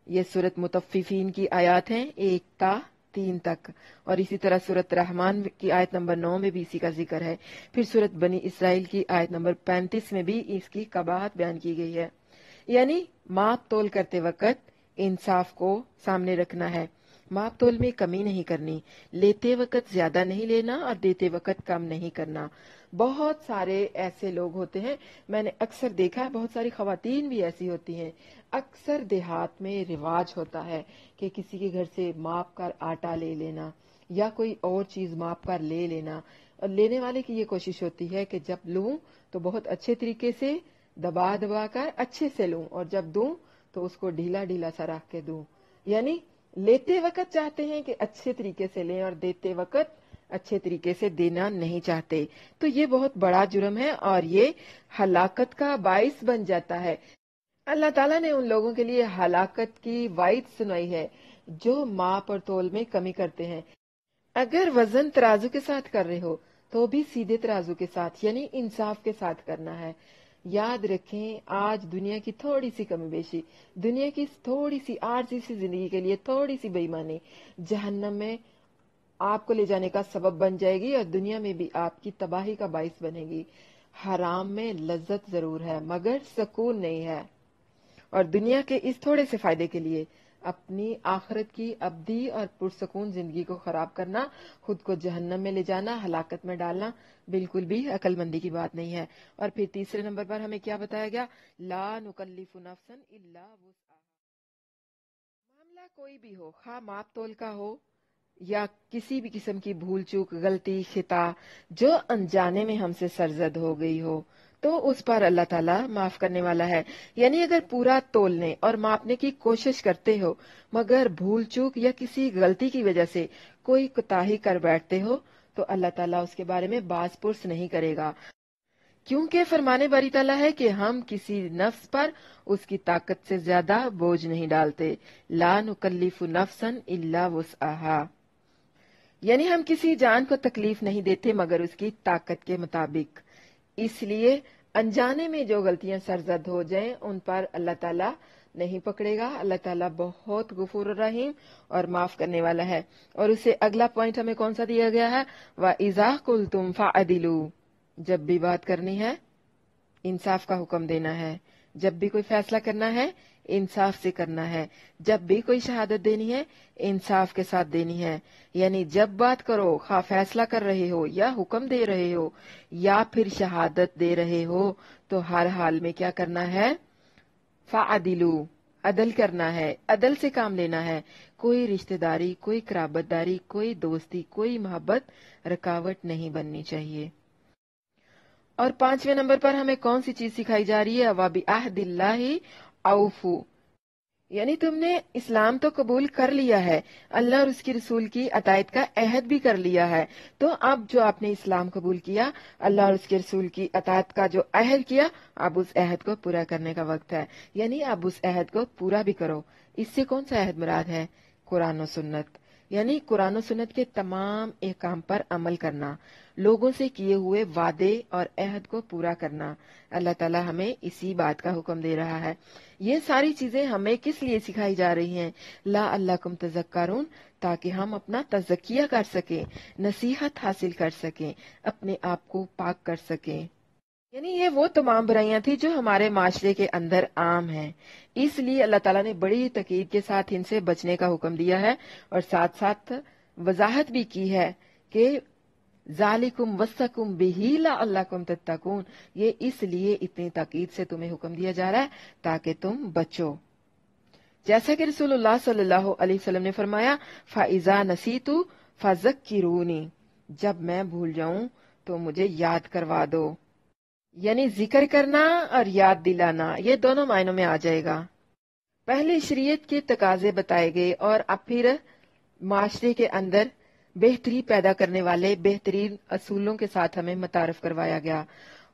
یہ سورت مطففین کی آیات ہیں 1 تا 3 تک، اور اسی طرح سورت رحمان کی آیت نمبر 9 میں بھی اسی کا ذکر ہے۔ پھر سورت بنی اسرائیل کی آیت نمبر 35 میں بھی اس کی قباحت بیان کی گئی ہے۔ یعنی ماپ تول کرتے وقت انصاف کو سامنے رکھنا ہے، ماپ تول میں کمی نہیں کرنی، لیتے وقت زیادہ نہیں لینا اور دیتے وقت کم نہیں کرنا۔ بہت سارے ایسے لوگ ہوتے ہیں، میں نے اکثر دیکھا ہے، بہت ساری خواتین بھی ایسی ہوتی ہیں، اکثر دیہات میں رواج ہوتا ہے کہ کسی کے گھر سے ماپ کر آٹا لے لینا یا کوئی اور چیز ماپ کر لے لینا، اور لینے والے کی یہ کوشش ہوتی ہے کہ جب لوں تو بہت اچھے طریقے سے دبا دبا کر اچھے سے لوں، اور جب دوں تو اس کو ڈھیلا ڈھیلا سا رکھ کے دوں۔ یعنی لیتے وقت چاہتے ہیں کہ اچھے طریقے سے لیں اور دیتے وقت اچھے طریقے سے دینا نہیں چاہتے، تو یہ بہت بڑا جرم ہے اور یہ ہلاکت کا باعث بن جاتا ہے۔ اللہ تعالیٰ نے ان لوگوں کے لیے ہلاکت کی وعید سنائی ہے جو ماپ اور تول میں کمی کرتے ہیں۔ اگر وزن ترازو کے ساتھ کر رہے ہو تو بھی سیدھے ترازو کے ساتھ، یعنی انصاف کے ساتھ کرنا ہے۔ یاد رکھیں، آج دنیا کی تھوڑی سی کمی بیشی، دنیا کی تھوڑی سی عارضی سی زندگی کے لیے تھوڑی سی بے ایمانی جہنم میں آپ کو لے جانے کا سبب بن جائے گی، اور دنیا میں بھی آپ کی تباہی کا باعث بنے گی۔ حرام میں لذت ضرور ہے مگر سکون نہیں ہے، اور دنیا کے اس تھوڑے سے فائدے کے لیے اپنی آخرت کی ابدی اور پرسکون زندگی کو خراب کرنا، خود کو جہنم میں لے جانا، ہلاکت میں ڈالنا، بالکل بھی عقل مندی کی بات نہیں ہے۔ اور پھر تیسرے نمبر پر ہمیں کیا بتایا گیا؟ لا نکلف نفسا الا وسعها، معاملہ کوئی بھی ہو، خواہ ماپ تول کا ہو या किसी भी किस्म की भूल चूक, गलती, खिता जो अनजाने में हमसे सरजद हो गई हो, तो उस पर अल्लाह ताला माफ करने वाला है। यानी अगर पूरा तोलने और मापने की कोशिश करते हो मगर भूल चूक या किसी गलती की वजह से कोई कोताही कर बैठते हो, तो अल्लाह ताला उसके बारे में बाज पुर्स नहीं करेगा, क्योंकि फरमाने बारी ताला है कि हम किसी नफ्स पर उसकी ताकत से ज्यादा बोझ नहीं डालते। ला नुकल्लिफु नफ्सन इल्ला वुसअहा, यानी हम किसी जान को तकलीफ नहीं देते मगर उसकी ताकत के मुताबिक। इसलिए अनजाने में जो गलतियां सरजद हो जाएं उन पर अल्लाह ताला नहीं पकड़ेगा। अल्लाह ताला बहुत गफूर रहीम और माफ करने वाला है। और उससे अगला पॉइंट हमें कौन सा दिया गया है, व इज़ा कुल्तुम फअदिलू, जब भी बात करनी है इंसाफ का हुक्म देना है, जब भी कोई फैसला करना है इंसाफ से करना है, जब भी कोई शहादत देनी है इंसाफ के साथ देनी है। यानी जब बात करो, खा फैसला कर रहे हो या हुक्म दे रहे हो या फिर शहादत दे रहे हो, तो हर हाल में क्या करना है, फ़अदिलू, अदल करना है, अदल से काम लेना है। कोई रिश्तेदारी, कोई कराबतदारी, कोई दोस्ती, कोई मोहब्बत रुकावट नहीं बननी चाहिए। और 5वें नंबर पर हमें कौन सी चीज सिखाई जा रही है, वा बिअहदिल्लाहि औफू, यानी तुमने इस्लाम तो कबूल कर लिया है, अल्लाह और उसके रसूल की अतायत का अहद भी कर लिया है, तो अब जो आपने इस्लाम कबूल किया, अल्लाह और उसके रसूल की अतायत का जो अहद किया, अब उस अहद को पूरा करने का वक्त है। यानी अब उस अहद को पूरा भी करो। इससे कौन सा अहद मुराद है, कुरान और सुन्नत, यानी कुरान और सुन्नत के तमाम अहकाम पर अमल करना, लोगों से किए हुए वादे और अहद को पूरा करना। अल्लाह ताला हमें इसी बात का हुक्म दे रहा है। ये सारी चीजें हमें किस लिए सिखाई जा रही हैं, ला अल्लाकुम तज़क्करून, ताकि हम अपना तज़किया कर सकें, नसीहत हासिल कर सकें, अपने आप को पाक कर सकें। यानी ये वो तमाम बुराइयां थी जो हमारे माशरे के अंदर आम हैं, इसलिए अल्लाह ताला ने बड़ी तकीद के साथ इनसे बचने का हुक्म दिया है और साथ साथ वजाहत भी की है कि ज़ालिकुम वस्सकुम बिही लअल्लकुम तत्तकून, ये इसलिए इतनी ताकीद से तुम्हें हुक्म दिया जा रहा है ताकि तुम बचो। जैसा कि रसूलुल्लाह सल्लल्लाहु अलैहि वसल्लम ने फरमाया, फाइजा नसीतु फज़क्किरूनी, जब मैं भूल जाऊं तो मुझे याद करवा दो। यानी जिक्र करना और याद दिलाना, ये दोनों मायनों में आ जाएगा। पहले शरीयत के तकाजे बताए गए और अब फिर माशरे के अंदर बेहतरी पैदा करने वाले बेहतरीन असूलों के साथ हमें मुतारफ करवाया गया।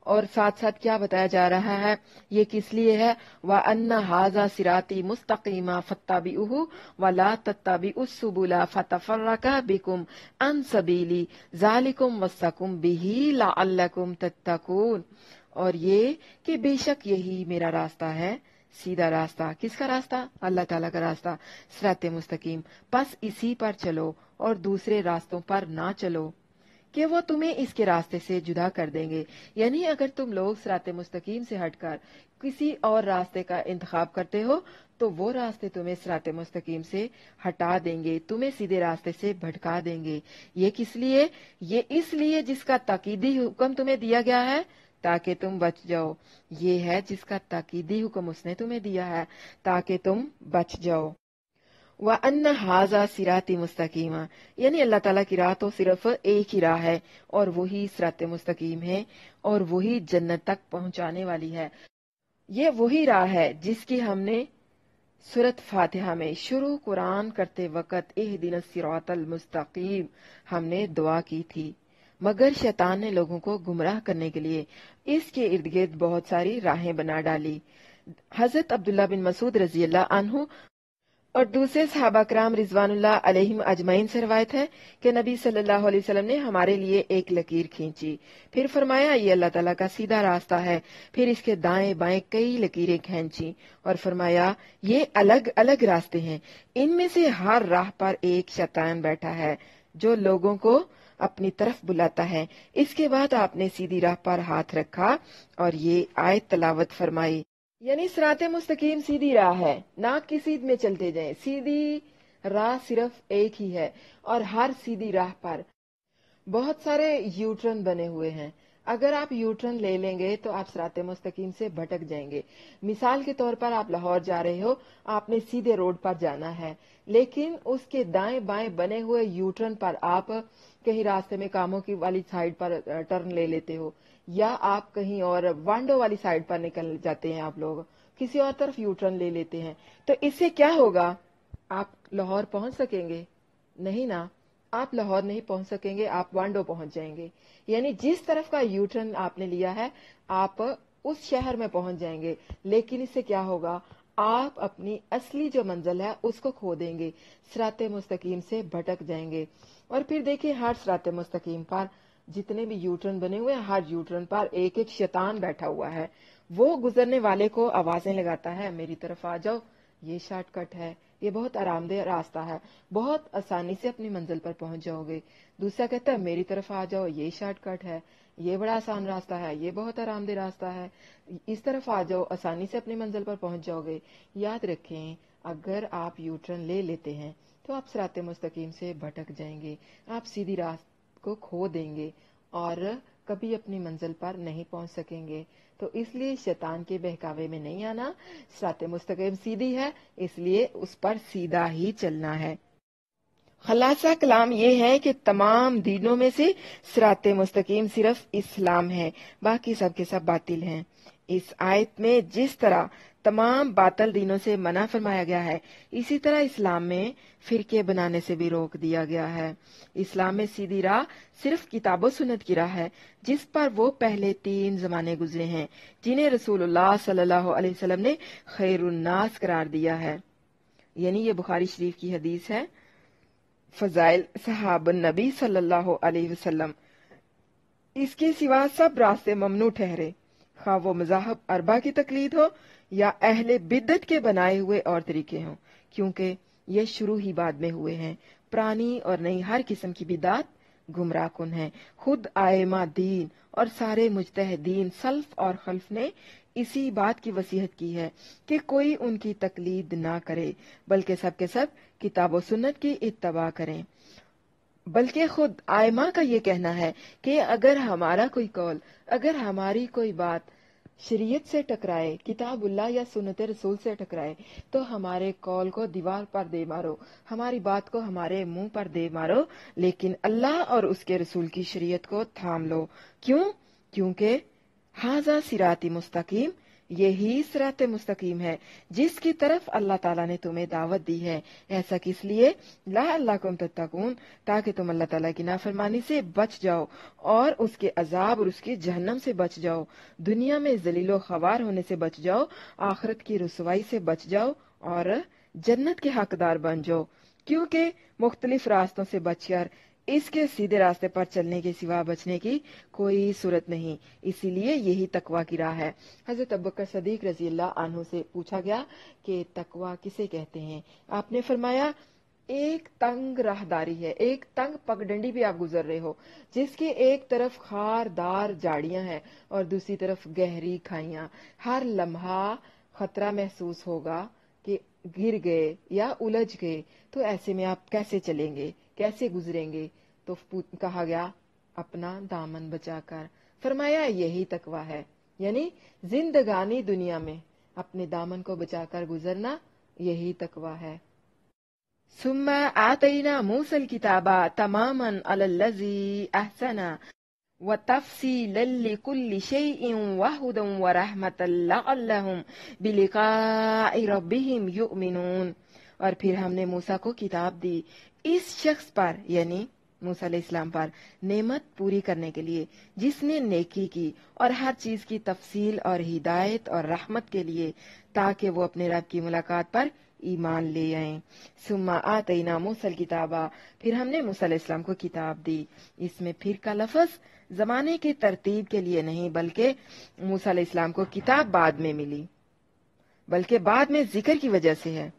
और साथ साथ क्या बताया जा रहा है, ये किस लिए है, व अन्ना हाजा सिराती मुस्तकीमा फत्ताबिउहु व ला तत्ताबिउस सुबुला फतफर्रका बिकुम अन सबीली ज़ालिकुम वस्सकुम बिही लअल्लकुम तत्तकून, और ये कि बेशक यही मेरा रास्ता है, सीधा रास्ता। किसका रास्ता, अल्लाह ताला का रास्ता, सिराते मुस्तकीम। बस इसी पर चलो और दूसरे रास्तों पर ना चलो कि वो तुम्हें इसके रास्ते से जुदा कर देंगे। यानी अगर तुम लोग सिराते मुस्तकीम से हटकर किसी और रास्ते का इंतखाब करते हो तो वो रास्ते तुम्हें सिराते मुस्तकीम से हटा देंगे, तुम्हें सीधे रास्ते से भटका देंगे। ये किस लिए, ये इसलिए जिसका ताकीदी हुक्म तुम्हें दिया गया है ताकि तुम बच जाओ। ये है जिसका ताकीदी हुक्म उसने तुम्हें दिया है ताकि तुम बच जाओ। व अन्ना हाजा सिराती मुस्तकीमा, यानी अल्लाह ताला की राह तो सिर्फ एक ही राह है और वही सिराते मुस्तकीम है और वही जन्नत तक पहुंचाने वाली है। ये वही राह है जिसकी हमने सूरत फातिहा में शुरू कुरान करते वक्त इहदिनस सिरातल मुस्तकीम हमने दुआ की थी, मगर शैतान ने लोगों को गुमराह करने के लिए इसके इर्द गिर्द बहुत सारी राहें बना डाली। हजरत अब्दुल्ला बिन मसूद रजी अल्लाह अन्हु और दूसरे सहाबा कराम रिजवानुल्लाह अलैहिम अजमईन से रवायत है कि नबी सल्लल्लाहु अलैहि वसल्लम ने हमारे लिए एक लकीर खींची, फिर फरमाया ये अल्लाह ताला का सीधा रास्ता है। फिर इसके दाएं बाएं कई लकीरें खींची और फरमाया ये अलग अलग रास्ते हैं, इनमें से हर राह पर एक शैतान बैठा है जो लोगों को अपनी तरफ बुलाता है। इसके बाद आपने सीधी राह पर हाथ रखा और ये आयत तलावत फरमाई। यानी सिराते मुस्तकीम सीधी राह है, ना किसी में चलते जाएं, सीधी राह सिर्फ एक ही है और हर सीधी राह पर बहुत सारे यूटर्न बने हुए हैं। अगर आप यू टर्न ले लेंगे तो आप सिराते मुस्तकीम से भटक जाएंगे। मिसाल के तौर पर आप लाहौर जा रहे हो, आपने सीधे रोड पर जाना है, लेकिन उसके दाएं बाएं बने हुए यू टर्न पर आप कहीं रास्ते में कामों की वाली साइड पर टर्न ले लेते हो, या आप कहीं और वांडो वाली साइड पर निकल जाते हैं, आप लोग किसी और तरफ यू टर्न ले लेते हैं, तो इससे क्या होगा? आप लाहौर पहुंच सकेंगे? नहीं ना, आप लाहौर नहीं पहुंच सकेंगे, आप वांडो पहुंच जाएंगे। यानी जिस तरफ का यू टर्न आपने लिया है आप उस शहर में पहुंच जाएंगे, लेकिन इससे क्या होगा? आप अपनी असली जो मंजिल है उसको खो देंगे, सिराते मुस्तकीम से भटक जाएंगे। और फिर देखिए, हर सिराते मुस्तकीम पर जितने भी यू टर्न बने हुए हैं, हर यू टर्न पर एक एक शैतान बैठा हुआ है। वो गुजरने वाले को आवाजें लगाता है, मेरी तरफ आ जाओ, ये शॉर्टकट है, ये बहुत आरामदेह रास्ता है, बहुत आसानी से अपनी मंजिल पर पहुंच जाओगे। दूसरा कहता है मेरी तरफ आ जाओ, ये शॉर्टकट है, ये बड़ा आसान रास्ता है, ये बहुत आरामदेह रास्ता है, इस तरफ आ जाओ, आसानी से अपनी मंजिल पर पहुंच जाओगे। याद रखें, अगर आप यू टर्न ले लेते हैं तो आप सिराते मुस्तकीम से भटक जाएंगे, आप सीधी राह को खो देंगे और कभी अपनी मंजिल पर नहीं पहुंच सकेंगे। तो इसलिए शैतान के बहकावे में नहीं आना, सिराते मुस्तकीम सीधी है, इसलिए उस पर सीधा ही चलना है। खलासा कलाम ये है कि तमाम दीनों में से सिराते मुस्तकीम सिर्फ इस्लाम है, बाकी सब के सब बातिल हैं। इस आयत में जिस तरह तमाम बातल दीनों से मना फरमाया गया है, इसी तरह इस्लाम में फिरके बनाने से भी रोक दिया गया है। इस्लाम में सीधी राह सिर्फ किताब सुन्नत की राह है, जिस पर वो पहले 3 जमाने गुजरे हैं, जिन्हें रसूलुल्लाह सल्लल्लाहु अलैहि वसल्लम ने खैरुन्नास करार दिया है। यानी ये बुखारी शरीफ की हदीस है, फजाइल सहाबन नबी सल्लल्लाहु अलैहि वसल्लम। इसके सिवा सब रास्ते ममनू ठहरे, खा वो मज़ाहब अरबा की तकलीद हो या अहले बिद्दत के बनाए हुए और तरीके हों, क्योंकि ये शुरू ही बाद में हुए हैं। पुरानी और नई हर किस्म की बिदात गुमराह कुन है। खुद आयमा दीन और सारे मुजतहिदीन सल्फ और खल्फ ने इसी बात की वसीयत की है कि कोई उनकी तकलीद ना करे, बल्कि सब के सब किताब और सुन्नत की इत्तबा करें। बल्कि खुद आयमा का ये कहना है कि अगर हमारा कोई कौल, अगर हमारी कोई बात शरीयत से टकराए, किताबुल्लाह या सुन्नत रसूल से टकराए, तो हमारे कौल को दीवार पर दे मारो, हमारी बात को हमारे मुंह पर दे मारो, लेकिन अल्लाह और उसके रसूल की शरीयत को थाम लो। क्यों? क्योंकि हाजा सिराती मुस्तकीम, यही सिराते मुस्तकीम है जिसकी तरफ अल्लाह ताला ने तुम्हें दावत दी है। ऐसा किस लिए? लअल्लकुम तत्तकून, ताकि तुम अल्लाह ताला की नाफरमानी से बच जाओ और उसके अजाब और उसकी जहन्नम से बच जाओ, दुनिया में जलीलो खवार होने से बच जाओ, आखिरत की रुसवाई से बच जाओ और जन्नत के हकदार बन जाओ। क्योंकि मुख्तलिफ रास्तों से बचकर इसके सीधे रास्ते पर चलने के सिवा बचने की कोई सूरत नहीं, इसीलिए यही तकवा की राह है। हजरत अबू बकर सदीक रजी अल्लाह अन्हु से पूछा गया कि तकवा किसे कहते हैं? आपने फरमाया एक तंग राहदारी है, एक तंग पगडंडी भी आप गुजर रहे हो, जिसके एक तरफ खारदार झाड़ियां हैं और दूसरी तरफ गहरी खाइयां। हर लम्हा खतरा महसूस होगा कि गिर गए या उलझ गए, तो ऐसे में आप कैसे चलेंगे, कैसे गुजरेंगे? तो कहा गया अपना दामन बचाकर। फरमाया यही तकवा है, यानी जिंदगानी दुनिया में अपने दामन को बचाकर गुजरना, यही तकवा है। सुम्मा आतैना मूसल किताबा तमामन अलल्लज़ी अहसना व तफसीलन लिकुल्लि शैइन व हुदन व रहमतन लअल्लहुम बिलिकाइ रब्बिहिम युमिनून। और फिर हमने मूसा को किताब दी इस शख्स पर, यानी मूसा अलैहिस्सलाम पर, नेमत पूरी करने के लिए जिसने नेकी की, और हर चीज की तफसील और हिदायत और रहमत के लिए, ताकि वो अपने रब की मुलाकात पर ईमान ले आए। सुम्मा आतैना मूसल किताबा, फिर हमने मूसा अलैहिस्सलाम को किताब दी। इसमें फिर का लफ्ज जमाने की तरतीब के लिए नहीं, बल्कि मूसा अलैहिस्सलाम को किताब बाद में मिली, बल्कि बाद में जिक्र की वजह से है।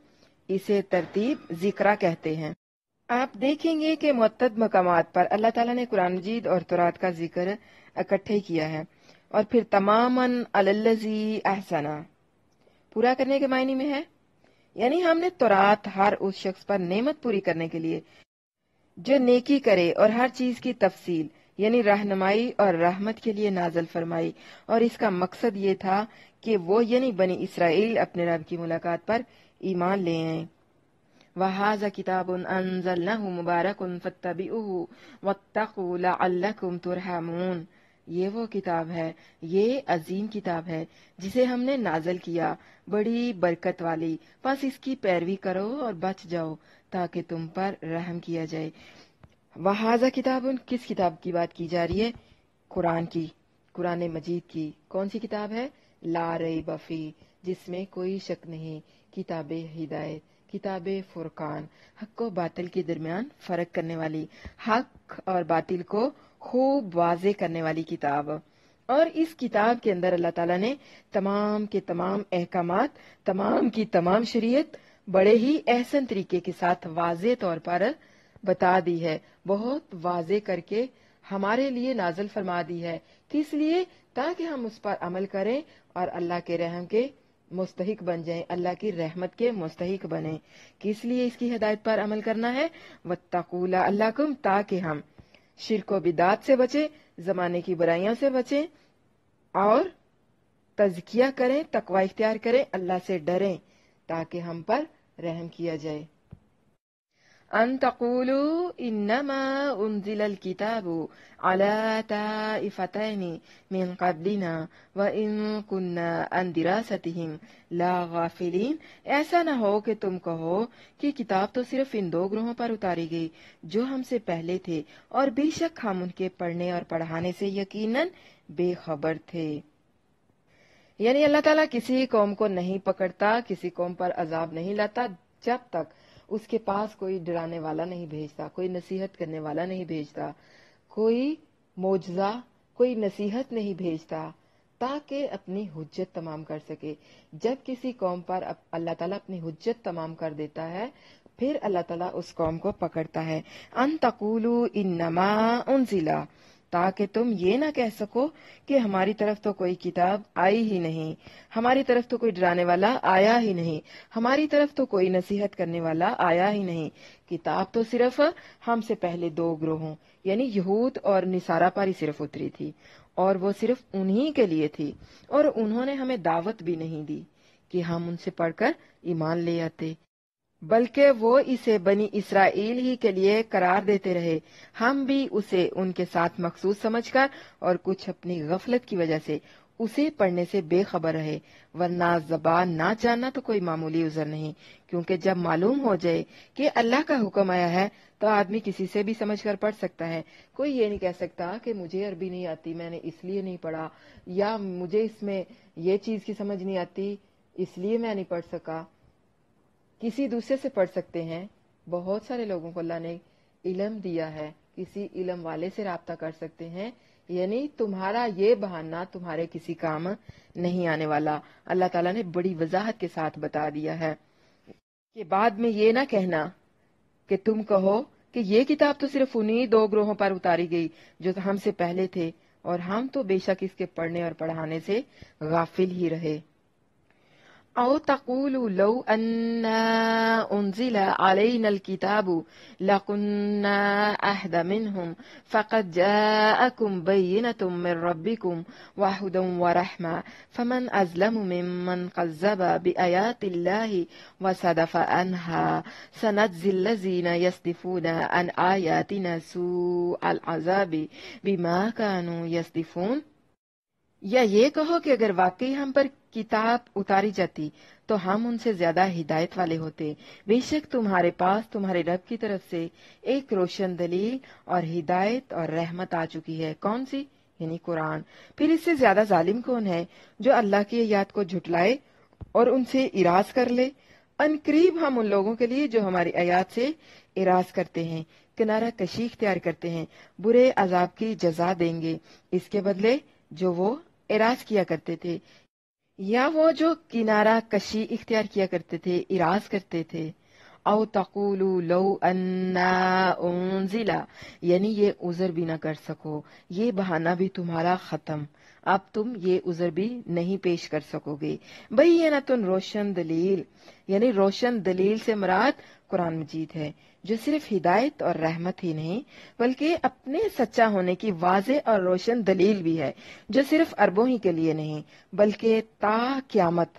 इसे तरतीब जिक्रा कहते हैं। आप देखेंगे कि मुअत्तद मकामात पर अल्लाह ताला ने कुरान मजीद और तौरात का जिक्र इकट्ठे किया है। और फिर तमामन अलल्लज़ी अहसना पूरा करने के मायने में है, यानी हमने तौरात हर उस शख्स पर नेमत पूरी करने के लिए जो नेकी करे और हर चीज की तफसील, یعنی رہنمائی اور رحمت کے لیے نازل فرمائی، اور اس کا مقصد یہ تھا کہ وہ یعنی بنی اسرائیل اپنے رب کی ملاقات پر ایمان لے آئیں۔ وَهَذَا كِتَابٌ أَنزَلْنَاهُ مُبَارَكٌ فَاتَّبِعُوهُ وَاتَّقُوا لَعَلَّكُمْ تُرْحَمُونَ۔ یہ وہ کتاب ہے، یہ عظیم کتاب ہے جسے ہم نے نازل کیا، بڑی برکت والی، بس اس کی پیروی کرو اور بچ جاؤ تاکہ تم پر رحم کیا جائے۔ وَهَذَا كِتَابٌ، کس کتاب کی بات کی جا رہی ہے؟ قرآن کی، قرآن مجید کی۔ کون سی کتاب ہے؟ لا ریب فی، جس میں کوئی شک نہیں، کتاب ہدایت، کتاب فرقان، حق و باطل کے درمیان فرق کرنے والی، حق اور باطل کو خوب واضح کرنے والی کتاب۔ اور اس کتاب کے اندر اللہ تعالیٰ نے تمام کے تمام احکامات، تمام کی تمام شریعت بڑے ہی احسن طریقے کے ساتھ واضح طور پر بتا دی ہے، بہت واضح کر کے ہمارے لیے نازل فرما دی ہے۔ کس لیے؟ تاکہ ہم اس پر عمل کریں اور اللہ کے رحم کے مستحق بن جائیں، اللہ کی رحمت کے مستحق بنیں۔ کس لیے اس کی ہدایت پر عمل کرنا ہے؟ وَاتَّقُوا لَعَلَّكُمْ، تاکہ ہم شرک و بدعات سے بچیں، زمانے کی برائیوں سے بچیں اور تزکیہ کریں، تقوی اختیار کریں، اللہ سے ڈریں تاکہ ہم پر رحم کیا جائے۔ ان تقولوا انما انزل الكتاب على طائفتين من قبلنا وان كنا عن دراستهم لا غافلين، ایسا نہ ہو کہ تم کہو کہ کتاب تو صرف ان دو گروہوں پر اتاری گئی جو ہم سے پہلے تھے، اور بے شک ہم ان کے پڑھنے اور پڑھانے سے یقیناً بے خبر تھے۔ یعنی اللہ تعالیٰ کسی قوم کو نہیں پکڑتا، کسی قوم پر عذاب نہیں لاتا جب تک اس کے پاس کوئی ڈرانے والا نہیں بھیجتا، کوئی نصیحت کرنے والا نہیں بھیجتا، کوئی معجزہ، کوئی نصیحت نہیں بھیجتا تاکہ اپنی حجت تمام کر سکے۔ جب کسی قوم پر اللہ تعالیٰ اپنی حجت تمام کر دیتا ہے، پھر اللہ تعالیٰ اس قوم کو پکڑتا ہے۔ ان تقولوا انما انزل، تاکہ تم یہ نہ کہہ سکو کہ ہماری طرف تو کوئی کتاب آئی ہی نہیں، ہماری طرف تو کوئی ڈرانے والا آیا ہی نہیں، ہماری طرف تو کوئی نصیحت کرنے والا آیا ہی نہیں۔ کتاب تو صرف ہم سے پہلے دو گروہوں یعنی یہود اور نصارہ پر ہی صرف اتری تھی، اور وہ صرف انہی کے لیے تھی، اور انہوں نے ہمیں دعوت بھی نہیں دی کہ ہم ان سے پڑھ کر ایمان لے آتے، بلکہ وہ اسے بنی اسرائیل ہی کے لیے قرار دیتے رہے۔ ہم بھی اسے ان کے ساتھ مخصوص سمجھ کر اور کچھ اپنی غفلت کی وجہ سے اسے پڑھنے سے بے خبر رہے، ورنہ زبان نہ جاننا تو کوئی معمولی عذر نہیں، کیونکہ جب معلوم ہو جائے کہ اللہ کا حکم آیا ہے تو آدمی کسی سے بھی سمجھ کر پڑھ سکتا ہے۔ کوئی یہ نہیں کہہ سکتا کہ مجھے عربی نہیں آتی، میں نے اس لیے نہیں پڑھا، یا مجھے اس میں یہ چیز کی سمجھ نہیں آتی اس لیے میں نہیں پڑھ سکا۔ کسی دوسرے سے پڑھ سکتے ہیں، بہت سارے لوگوں کو اللہ نے علم دیا ہے، کسی علم والے سے رابطہ کر سکتے ہیں، یعنی تمہارا یہ بہانہ تمہارے کسی کام نہیں آنے والا۔ اللہ تعالیٰ نے بڑی وضاحت کے ساتھ بتا دیا ہے کہ بعد میں یہ نہ کہنا کہ تم کہو کہ یہ کتاب تو صرف انہی دو گروہوں پر اتاری گئی جو ہم سے پہلے تھے، اور ہم تو بے شک اس کے پڑھنے اور پڑھانے سے غافل ہی رہے۔ او تقولوا لو انا انزل علينا الكتاب لكنا اهدى منهم فقد جاءكم بينة من ربكم وهدى ورحمة فمن أظلم ممن كذب بآيات الله وصدف عنها سنجزي الذين يصدفون عن آياتنا سوء العذاب بما كانوا يصدفون۔ یا یہ کہو کہ اگر واقعی ہم پر کتاب اتاری جاتی تو ہم ان سے زیادہ ہدایت والے ہوتے، بے شک تمہارے پاس تمہارے رب کی طرف سے ایک روشن دلیل اور ہدایت اور رحمت آ چکی ہے۔ کون سی؟ یعنی قرآن۔ پھر اس سے زیادہ ظالم کون ہے جو اللہ کی آیات کو جھٹلائے اور ان سے اراض کر لے؟ ان قریب ہم ان لوگوں کے لیے جو ہماری آیات سے اراض کرتے ہیں کنارہ کشی اختیار کرتے ہیں برے عذاب کی جزا دیں گے اس کے بدلے جو وہ اراض کیا کرتے تھے، یا وہ جو کنارہ کشی اختیار کیا کرتے تھے، اراض کرتے تھے۔ او تقولو لو انا انزلا، یعنی یہ عذر بھی نہ کر سکو، یہ بہانہ بھی تمہارا ختم، اب تم یہ عذر بھی نہیں پیش کر سکو گے۔ بینۃ روشن دلیل، یعنی روشن دلیل سے مراد قرآن مجید ہے، جو صرف ہدایت اور رحمت ہی نہیں بلکہ اپنے سچا ہونے کی واضح اور روشن دلیل بھی ہے، جو صرف عربوں ہی کے لیے نہیں بلکہ تا قیامت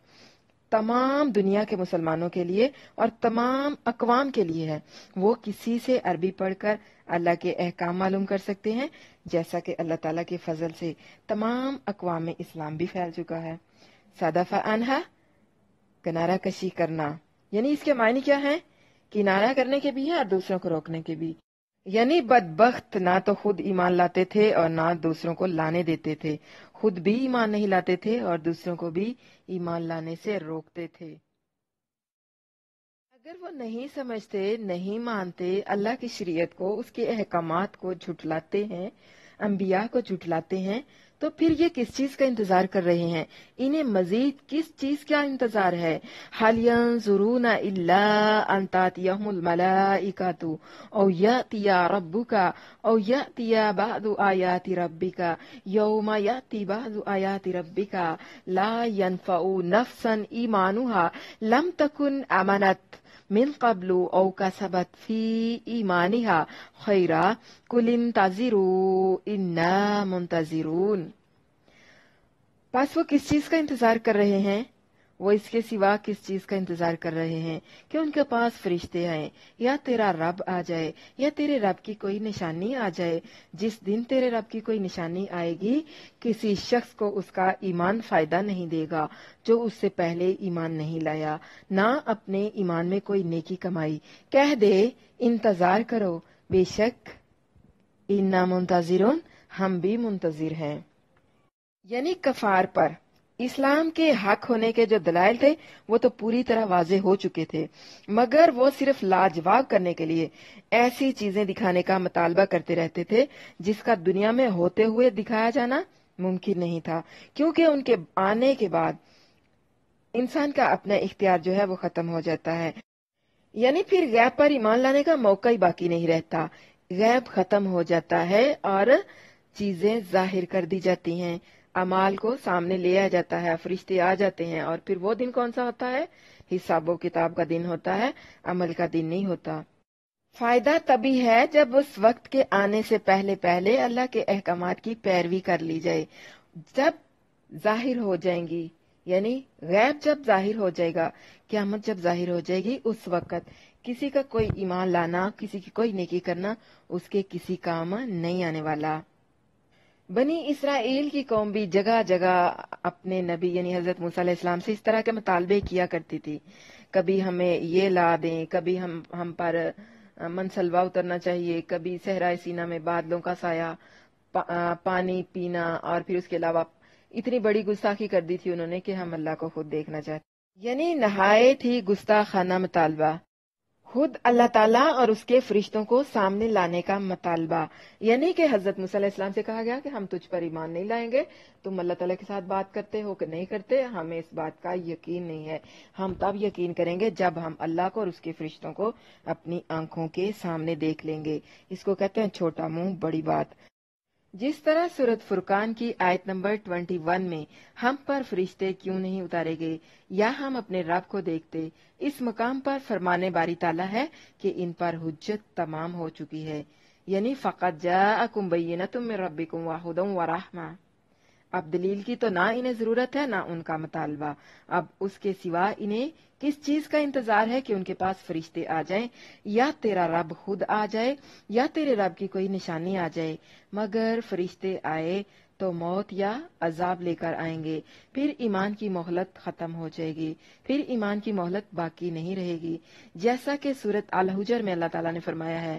تمام دنیا کے مسلمانوں کے لیے اور تمام اقوام کے لیے ہے۔ وہ کسی سے عربی پڑھ کر اللہ کے احکام معلوم کر سکتے ہیں، جیسا کہ اللہ تعالیٰ کے فضل سے تمام اقوام میں اسلام بھی پھیل چکا ہے۔ صدف عنہا، کنارہ کشی کرنا، یعنی اس کے معنی کیا ہے؟ کنارہ کرنے کے بھی ہے اور دوسروں کو روکنے کے بھی، یعنی بدبخت نہ تو خود ایمان لاتے تھے اور نہ دوسروں کو لانے دیتے تھے، خود بھی ایمان نہیں لاتے تھے اور دوسروں کو بھی ایمان لانے سے روکتے تھے۔ اگر وہ نہیں سمجھتے، نہیں مانتے، اللہ کی شریعت کو، اس کے احکامات کو جھٹلاتے ہیں، انبیاء کو جھٹلاتے ہیں، تو پھر یہ کس چیز کا انتظار کر رہے ہیں؟ انہیں مزید کس چیز کا انتظار ہے؟ حَلْ يَنظُرُونَ إِلَّا أَن تَأْتِيَهُمُ الْمَلَائِكَةُ أَوْ يَأْتِيَ رَبُّكَ أَوْ يَأْتِيَ بَعْضُ آيَاتِ رَبِّكَ يَوْمَ يَأْتِي بَعْضُ آيَاتِ رَبِّكَ لَا يَنفَعُ نَفْسًا إِيمَانُهَا لَمْ تَكُنْ آمَنَتْ من قبل او کسبت فی ایمانہا خیرا قل انتظروا انا منتظرون۔ پس وہ کس چیز کا انتظار کر رہے ہیں؟ وہ اس کے سوا کس چیز کا انتظار کر رہے ہیں کہ ان کے پاس فرشتے آئیں، یا تیرا رب آ جائے، یا تیرے رب کی کوئی نشانی آ جائے۔ جس دن تیرے رب کی کوئی نشانی آئے گی، کسی شخص کو اس کا ایمان فائدہ نہیں دے گا جو اس سے پہلے ایمان نہیں لایا، نہ اپنے ایمان میں کوئی نیکی کمائی۔ کہہ دے انتظار کرو، بے شک انا منتظرون، ہم بھی منتظر ہیں۔ یعنی کفار پر اسلام کے حق ہونے کے جو دلائل تھے وہ تو پوری طرح واضح ہو چکے تھے، مگر وہ صرف لاجواب کرنے کے لیے ایسی چیزیں دکھانے کا مطالبہ کرتے رہتے تھے جس کا دنیا میں ہوتے ہوئے دکھایا جانا ممکن نہیں تھا، کیونکہ ان کے آنے کے بعد انسان کا اپنا اختیار جو ہے وہ ختم ہو جاتا ہے، یعنی پھر غیب پر ایمان لانے کا موقع ہی باقی نہیں رہتا، غیب ختم ہو جاتا ہے اور چیزیں ظاہر کر دی جاتی ہیں، اعمال کو سامنے لے آیا جاتا ہے، فرشتے آ جاتے ہیں، اور پھر وہ دن کون سا ہوتا ہے؟ حساب و کتاب کا دن ہوتا ہے، عمل کا دن نہیں ہوتا۔ فائدہ تبھی ہے جب اس وقت کے آنے سے پہلے پہلے اللہ کے احکامات کی پیروی کر لی جائے، جب ظاہر ہو جائیں گی، یعنی غیب جب ظاہر ہو جائے گا، قیامت جب ظاہر ہو جائے گی، اس وقت کسی کا کوئی ایمان لانا، کسی کی کوئی نیکی کرنا اس کے کسی کام نہیں آنے والا۔ بنی اسرائیل کی قوم بھی جگہ جگہ اپنے نبی یعنی حضرت موسیٰ علیہ السلام سے اس طرح کے مطالبے کیا کرتی تھی، کبھی ہمیں یہ لا دیں، کبھی ہم پر منسلوا اترنا چاہیے، کبھی صحرائے سینا میں بادلوں کا سایہ، پانی پینا، اور پھر اس کے علاوہ اتنی بڑی گستاخی کر دی تھی انہوں نے کہ ہم اللہ کو خود دیکھنا چاہتے، یعنی نہایت ہی گستاخانہ مطالبہ، خود اللہ تعالیٰ اور اس کے فرشتوں کو سامنے لانے کا مطالبہ، یعنی کہ حضرت موسیٰ علیہ السلام سے کہا گیا کہ ہم تجھ پر ایمان نہیں لائیں گے، تم اللہ تعالیٰ کے ساتھ بات کرتے ہو کہ نہیں کرتے، ہمیں اس بات کا یقین نہیں ہے، ہم تب یقین کریں گے جب ہم اللہ کو اور اس کے فرشتوں کو اپنی آنکھوں کے سامنے دیکھ لیں گے۔ اس کو کہتے ہیں چھوٹا منہ بڑی بات۔ جس طرح سورۃ فرقان کی آیت نمبر 21 میں ہم پر فرشتے کیوں نہیں اتارے گئے یا ہم اپنے رب کو دیکھتے، اس مقام پر فرمانے باری تعالیٰ ہے کہ ان پر حجت تمام ہو چکی ہے، یعنی فقط جاءکم بینۃ من ربکم وہدی ورحمہ۔ اب دلیل کی تو نہ انہیں ضرورت ہے نہ ان کا مطالبہ، اب اس کے سوا انہیں کس چیز کا انتظار ہے کہ ان کے پاس فرشتے آ جائیں، یا تیرا رب خود آ جائے، یا تیرے رب کی کوئی نشانی آ جائے، مگر فرشتے آئے تو موت یا عذاب لے کر آئیں گے، پھر ایمان کی مہلت ختم ہو جائے گی، پھر ایمان کی مہلت باقی نہیں رہے گی، جیسا کہ سورۃ الحجر میں اللہ تعالیٰ نے فرمایا ہے،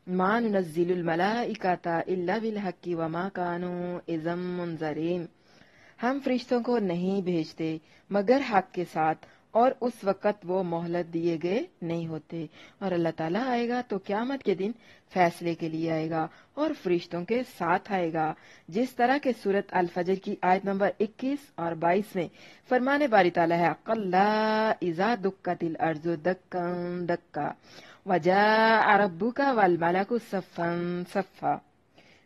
ما ننزل الملائکۃ الا بالحق وما كانوا اذا منذرین، ہم فرشتوں کو نہیں بھیجتے مگر حق کے ساتھ، اور اس وقت وہ مہلت دیے گئے نہیں ہوتے، اور اللہ تعالیٰ آئے گا تو قیامت کے دن فیصلے کے لیے آئے گا اور فرشتوں کے ساتھ آئے گا، جس طرح کے سورت الفجر کی آیت نمبر 21 اور 22 میں فرمانے باری تعالیٰ ہے کلا اذا دکت الارض دکا دکا وجاء ربک والملک صفا صفا،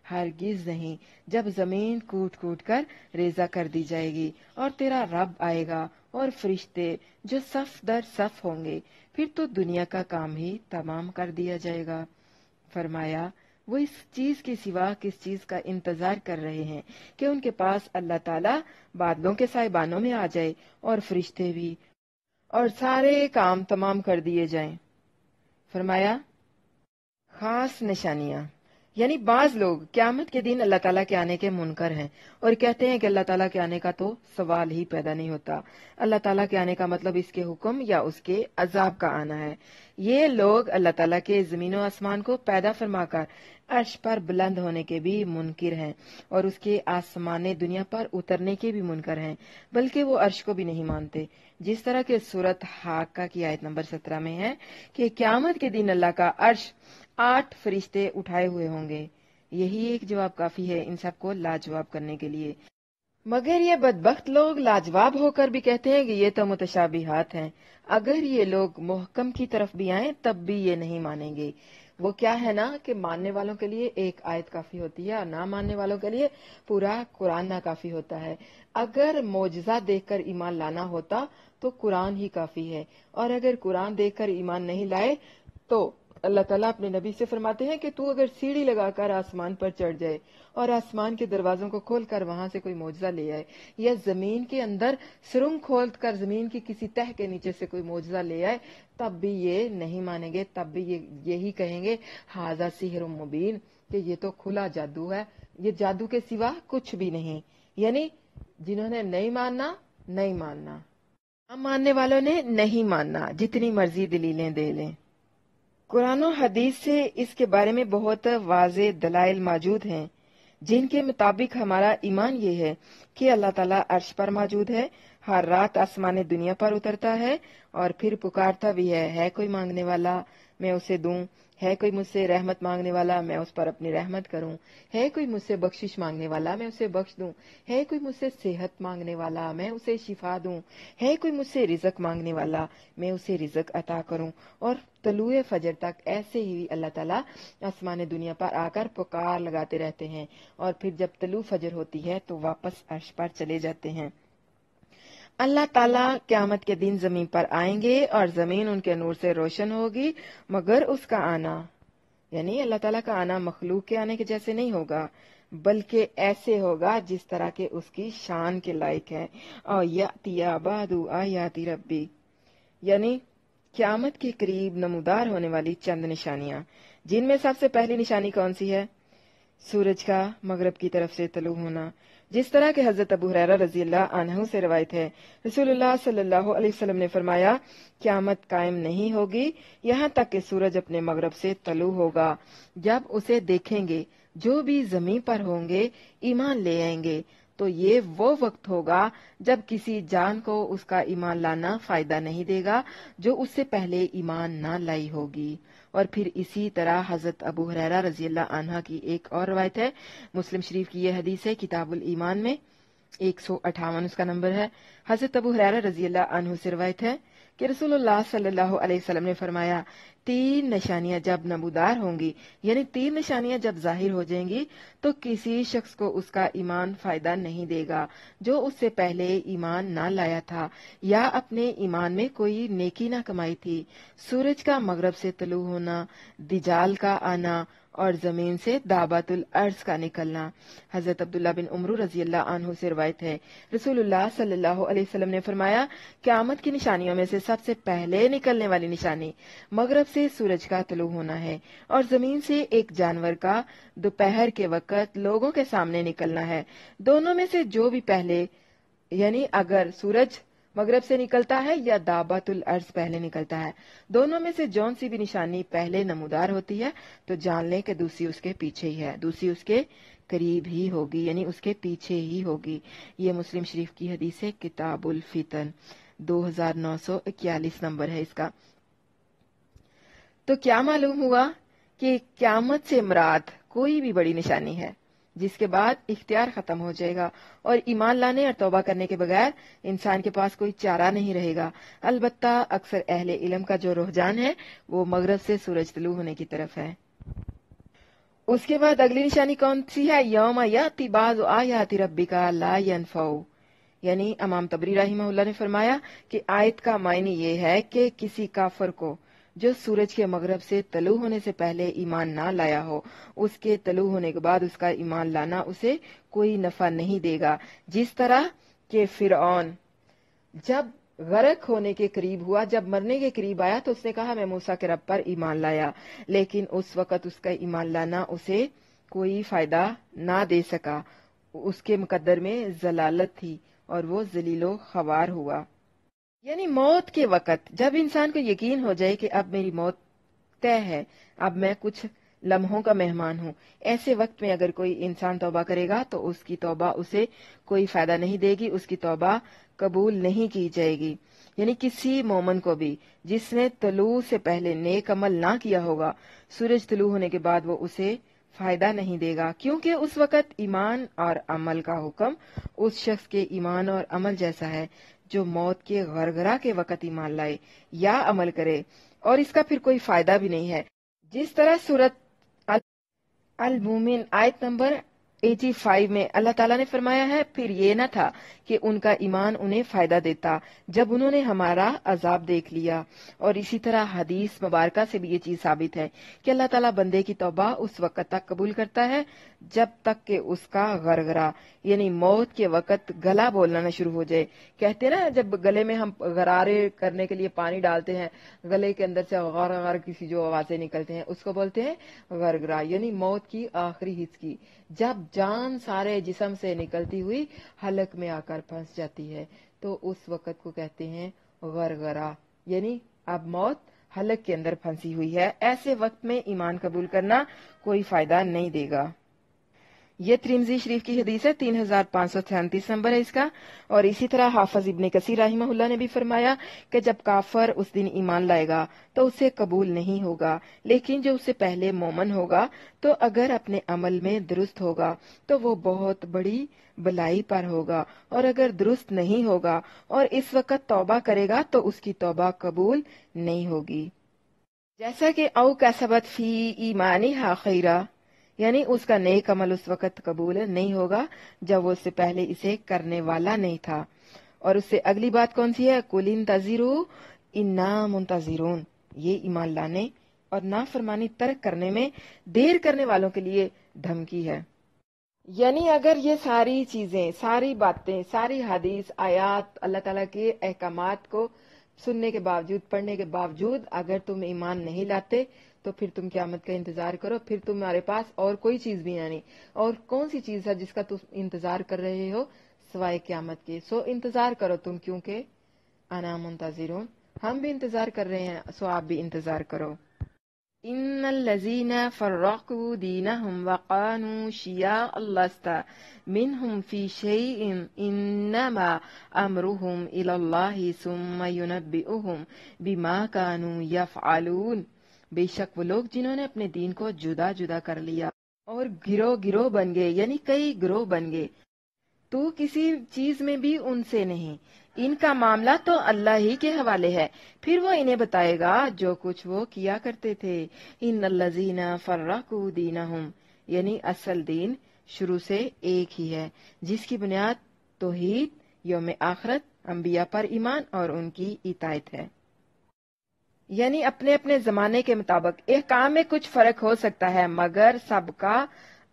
ہرگز نہیں، جب زمین کوٹ کوٹ کر ریزہ کر دی جائے گی اور تیرا رب آئے گا اور فرشتے جو صف در صف ہوں گے، پھر تو دنیا کا کام ہی تمام کر دیا جائے گا۔ فرمایا وہ اس چیز کے سوا کس چیز کا انتظار کر رہے ہیں کہ ان کے پاس اللہ تعالیٰ بادلوں کے سائبانوں میں آ جائے اور فرشتے بھی، اور سارے کام تمام کر دیے جائیں۔ فرمایا خاص نشانیاں، یعنی بعض لوگ قیامت کے دن اللہ تعالیٰ کے آنے کے منکر ہیں اور کہتے ہیں کہ اللہ تعالیٰ کے آنے کا تو سوال ہی پیدا نہیں ہوتا، اللہ تعالیٰ کے آنے کا مطلب اس کے حکم یا اس کے عذاب کا آنا ہے۔ یہ لوگ اللہ تعالیٰ کے زمین و آسمان کو پیدا فرما کر عرش پر بلند ہونے کے بھی منکر ہیں اور اس کے آسمان دنیا پر اترنے کے بھی منکر ہیں، بلکہ وہ عرش کو بھی نہیں مانتے، جس طرح کہ سورت حاقہ کی آیت نمبر 17 میں ہے کہ قیامت کے دن اللہ کا عرش 8 فرشتے اٹھائے ہوئے ہوں گے۔ یہی ایک جواب کافی ہے ان سب کو لاجواب کرنے کے لیے، مگر یہ بدبخت لوگ لاجواب ہو کر بھی کہتے ہیں کہ یہ تو متشابہات ہیں۔ اگر یہ لوگ محکم کی طرف بھی آئیں تب بھی یہ نہیں مانیں گے۔ وہ کیا ہے نا کہ ماننے والوں کے لیے ایک آیت کافی ہوتی ہے اور نہ ماننے والوں کے لیے پورا قرآن نہ کافی ہوتا ہے۔ اگر معجزہ دیکھ کر ایمان لانا ہوتا تو قرآن ہی کافی ہے، اور اگر قرآن دیکھ کر ایمان نہیں لائے تو اللہ تعالیٰ اپنے نبی سے فرماتے ہیں کہ تو اگر سیڑھی لگا کر آسمان پر چڑھ جائے اور آسمان کے دروازوں کو کھول کر وہاں سے کوئی معجزہ لے آئے، یا زمین کے اندر سرنگ کھول کر زمین کی کسی تہ کے نیچے سے کوئی معجزہ لے آئے، تب بھی یہ نہیں مانیں گے، تب بھی یہی کہیں گے ھذا سحر مبین، کہ یہ تو کھلا جادو ہے، یہ جادو کے سوا کچھ بھی نہیں۔ یعنی جنہوں نے نہیں ماننا نہیں ماننا، ہم ماننے والوں نے نہیں ماننا، جتنی مرضی دلیلیں دے لیں۔ قرآن و حدیث سے اس کے بارے میں بہت واضح دلائل موجود ہیں، جن کے مطابق ہمارا ایمان یہ ہے کہ اللہ تعالیٰ عرش پر موجود ہے، ہر رات آسمان دنیا پر اترتا ہے اور پھر پکارتا بھی ہے کوئی مانگنے والا میں اسے دوں، ہے کوئی مجھ سے رحمت مانگنے والا میں اس پر اپنی رحمت کروں، ہے کوئی مجھ سے بخشش مانگنے والا میں اسے بخش دوں، ہے کوئی مجھ سے صحت مانگنے والا میں اسے شفا دوں، ہے کوئی مجھ سے رزق مانگنے والا میں اسے رزق عطا کروں۔ اور طلوع فجر تک ایسے ہی اللہ تعالیٰ آسمان دنیا پر آ کر پکار لگاتے رہتے ہیں، اور پھر جب طلوع فجر ہوتی ہے تو واپس عرش پر چلے جاتے ہیں۔ اللہ تعالیٰ قیامت کے دن زمین پر آئیں گے اور زمین ان کے نور سے روشن ہوگی، مگر اس کا آنا، یعنی اللہ تعالیٰ کا آنا مخلوق کے آنے کے جیسے نہیں ہوگا، بلکہ ایسے ہوگا جس طرح کے اس کی شان کے لائق ہے۔ اور یاتی بعد آیات ربی، یعنی قیامت کے قریب نمودار ہونے والی چند نشانیاں، جن میں سب سے پہلی نشانی کون سی ہے؟ سورج کا مغرب کی طرف سے طلوع ہونا، جس طرح کہ حضرت ابو ہریرہ رضی اللہ عنہ سے روایت ہے، رسول اللہ صلی اللہ علیہ وسلم نے فرمایا قیامت قائم نہیں ہوگی یہاں تک کہ سورج اپنے مغرب سے طلوع ہوگا، جب اسے دیکھیں گے جو بھی زمین پر ہوں گے ایمان لے آئیں گے، تو یہ وہ وقت ہوگا جب کسی جان کو اس کا ایمان لانا فائدہ نہیں دے گا جو اس سے پہلے ایمان نہ لائی ہوگی۔ اور پھر اسی طرح حضرت ابو ہریرہ رضی اللہ عنہ کی ایک اور روایت ہے، مسلم شریف کی یہ حدیث ہے کتاب الایمان میں 158 اس کا نمبر ہے۔ حضرت ابو ہریرہ رضی اللہ عنہ سے روایت ہے کہ رسول اللہ صلی اللہ علیہ وسلم نے فرمایا 3 نشانیاں جب نمودار ہوں گی، یعنی 3 نشانیاں جب ظاہر ہو جائیں گی تو کسی شخص کو اس کا ایمان فائدہ نہیں دے گا جو اس سے پہلے ایمان نہ لایا تھا یا اپنے ایمان میں کوئی نیکی نہ کمائی تھی۔ سورج کا مغرب سے طلوع ہونا، دجال کا آنا اور زمین سے دابت الارض کا نکلنا۔ حضرت عبداللہ بن عمر رضی اللہ عنہ سے روایت ہے، رسول اللہ صلی اللہ علیہ وسلم نے فرمایا قیامت کی نشانیوں میں سے سب سے پہلے نکلنے والی نشانی مغرب سے سورج کا طلوع ہونا ہے، اور زمین سے ایک جانور کا دوپہر کے وقت لوگوں کے سامنے نکلنا ہے۔ دونوں میں سے جو بھی پہلے، یعنی اگر سورج مغرب سے نکلتا ہے یا دابت الارض پہلے نکلتا ہے، دونوں میں سے جون سی بھی نشانی پہلے نمودار ہوتی ہے تو جان لیں کہ دوسری اس کے پیچھے ہی ہے، دوسری اس کے قریب ہی ہوگی، یعنی اس کے پیچھے ہی ہوگی۔ یہ مسلم شریف کی حدیث ہے کتاب الفتن۔ 2941 नंबर है इसका। तो क्या मालूम हुआ कि क़यामत से मुराद कोई भी बड़ी निशानी है जिसके बाद इख्तियार खत्म हो जाएगा और ईमान लाने और तौबा करने के बगैर इंसान के पास कोई चारा नहीं रहेगा। अलबत्ता अक्सर अहले इल्म का जो रुझान है वो मगरब से सूरज तुलू होने की तरफ है। उसके बाद अगली निशानी कौन सी है? यौम याति बाज़ु आयाति रब्बिका ला यनफ़उ, यानी इमाम तबरी रहिमहुल्लाह ने फरमाया कि आयत का मायने ये है कि किसी काफर को जो सूरज के मगरब से तलू होने से पहले ईमान ना लाया हो, उसके तलू होने के बाद उसका ईमान लाना उसे कोई नफा नहीं देगा। जिस तरह के फिरौन जब गरक होने के करीब हुआ, जब मरने के करीब आया तो उसने कहा मैं मूसा के रब पर ईमान लाया, लेकिन उस वक्त उसका ईमान लाना उसे कोई फायदा ना दे सका। उसके मुकद्दर में जलालत थी और वो जलीलो खवार हुआ। यानी मौत के वक्त जब इंसान को यकीन हो जाए कि अब मेरी मौत तय है, अब मैं कुछ लम्हों का मेहमान हूँ, ऐसे वक्त में अगर कोई इंसान तौबा करेगा तो उसकी तौबा उसे कोई फायदा नहीं देगी, उसकी तौबा कबूल नहीं की जाएगी। यानी किसी मोमन को भी जिसने तलू से पहले नेक अमल ना किया होगा, सूरज तलू होने के बाद वो उसे फायदा नहीं देगा, क्योंकि उस वक्त ईमान और अमल का हुक्म उस शख्स के ईमान और अमल जैसा है जो मौत के गरगरा के वक्त ईमान लाए या अमल करे और इसका फिर कोई फायदा भी नहीं है। जिस तरह सूरत अल मोमिन आयत नंबर 85 में अल्लाह ताला ने फरमाया है, फिर ये न था कि उनका ईमान उन्हें फायदा देता जब उन्होंने हमारा अजाब देख लिया। और इसी तरह हदीस मुबारका से भी ये चीज साबित है कि अल्लाह ताला बंदे की तौबा उस वक्त तक कबूल करता है जब तक कि उसका गरगरा यानी मौत के वक्त गला बोलना न शुरू हो जाए। कहते हैं ना, जब गले में हम गरारे करने के लिए पानी डालते हैं, गले के अंदर से गर गर किसी जो आवाजें निकलते हैं उसको बोलते हैं गरगरा, यानी मौत की आखिरी हिस्स की, जब जान सारे जिस्म से निकलती हुई हलक में आकर फंस जाती है तो उस वक्त को कहते हैं गरगरा, यानी अब मौत हलक के अंदर फंसी हुई है। ऐसे वक्त में ईमान कबूल करना कोई फायदा नहीं देगा। ये तिरमिज़ी शरीफ की हदीस है, 3533 नंबर है इसका। और इसी तरह हाफिज इब्ने कसीर रहमहुल्लाह ने भी फरमाया कि जब काफर उस दिन ईमान लाएगा तो उसे कबूल नहीं होगा, लेकिन जो उससे पहले मोमन होगा तो अगर अपने अमल में दुरुस्त होगा तो वो बहुत बड़ी भलाई पर होगा, और अगर दुरुस्त नहीं होगा और इस वक्त तौबा करेगा तो उसकी तौबा कबूल नहीं होगी। जैसा कि औ कसबत फी ईमानी हा खैरा, यानी उसका नेक अमल उस वक्त कबूल नहीं होगा जब वो उससे पहले इसे करने वाला नहीं था। और उससे अगली बात कौन सी है? कुल इंतज़िरू इन्ना मुंतज़िरून, ये ईमान लाने और नाफरमानी तर्क करने में देर करने वालों के लिए धमकी है। यानी अगर ये सारी चीजें, सारी बातें, सारी हदीस, आयात, अल्लाह ताला के अहकामात को सुनने के बावजूद, पढ़ने के बावजूद अगर तुम ईमान नहीं लाते तो फिर तुम क़यामत का इंतजार करो, फिर तुम्हारे पास और कोई चीज भी नहीं। और कौन सी चीज है जिसका तुम इंतजार कर रहे हो सिवाय क़यामत के? सो इंतजार करो तुम, क्योंकि अना मुंतज़िरून, हम भी इंतजार कर रहे हैं, सो आप भी इंतजार करो। इन्नल लज़ीना फर्रक़ू दीनहुम वक़ानू शियाअ लस्ता मिनहुम फी शैइन इन्नमा अमरुहुम इलल्लाहि सुम्मा युनब्बिउहुम बिमा कानू यफ़अलून। बेशक वो लोग जिन्होंने अपने दीन को जुदा जुदा कर लिया और गिरोह गिरोह बन गए, यानी कई गिरोह बन गए, तो किसी चीज में भी उनसे नहीं, इनका मामला तो अल्लाह ही के हवाले है, फिर वो इन्हें बताएगा जो कुछ वो किया करते थे। इन्नल्लज़ीना फर्रक़ू दीनहुम, यानी असल दीन शुरू से एक ही है जिसकी बुनियाद तौहीद, यौम आखिरत, अंबिया पर ईमान और उनकी इताअत है। यानी अपने अपने जमाने के मुताबिक एक काम में कुछ फर्क हो सकता है, मगर सबका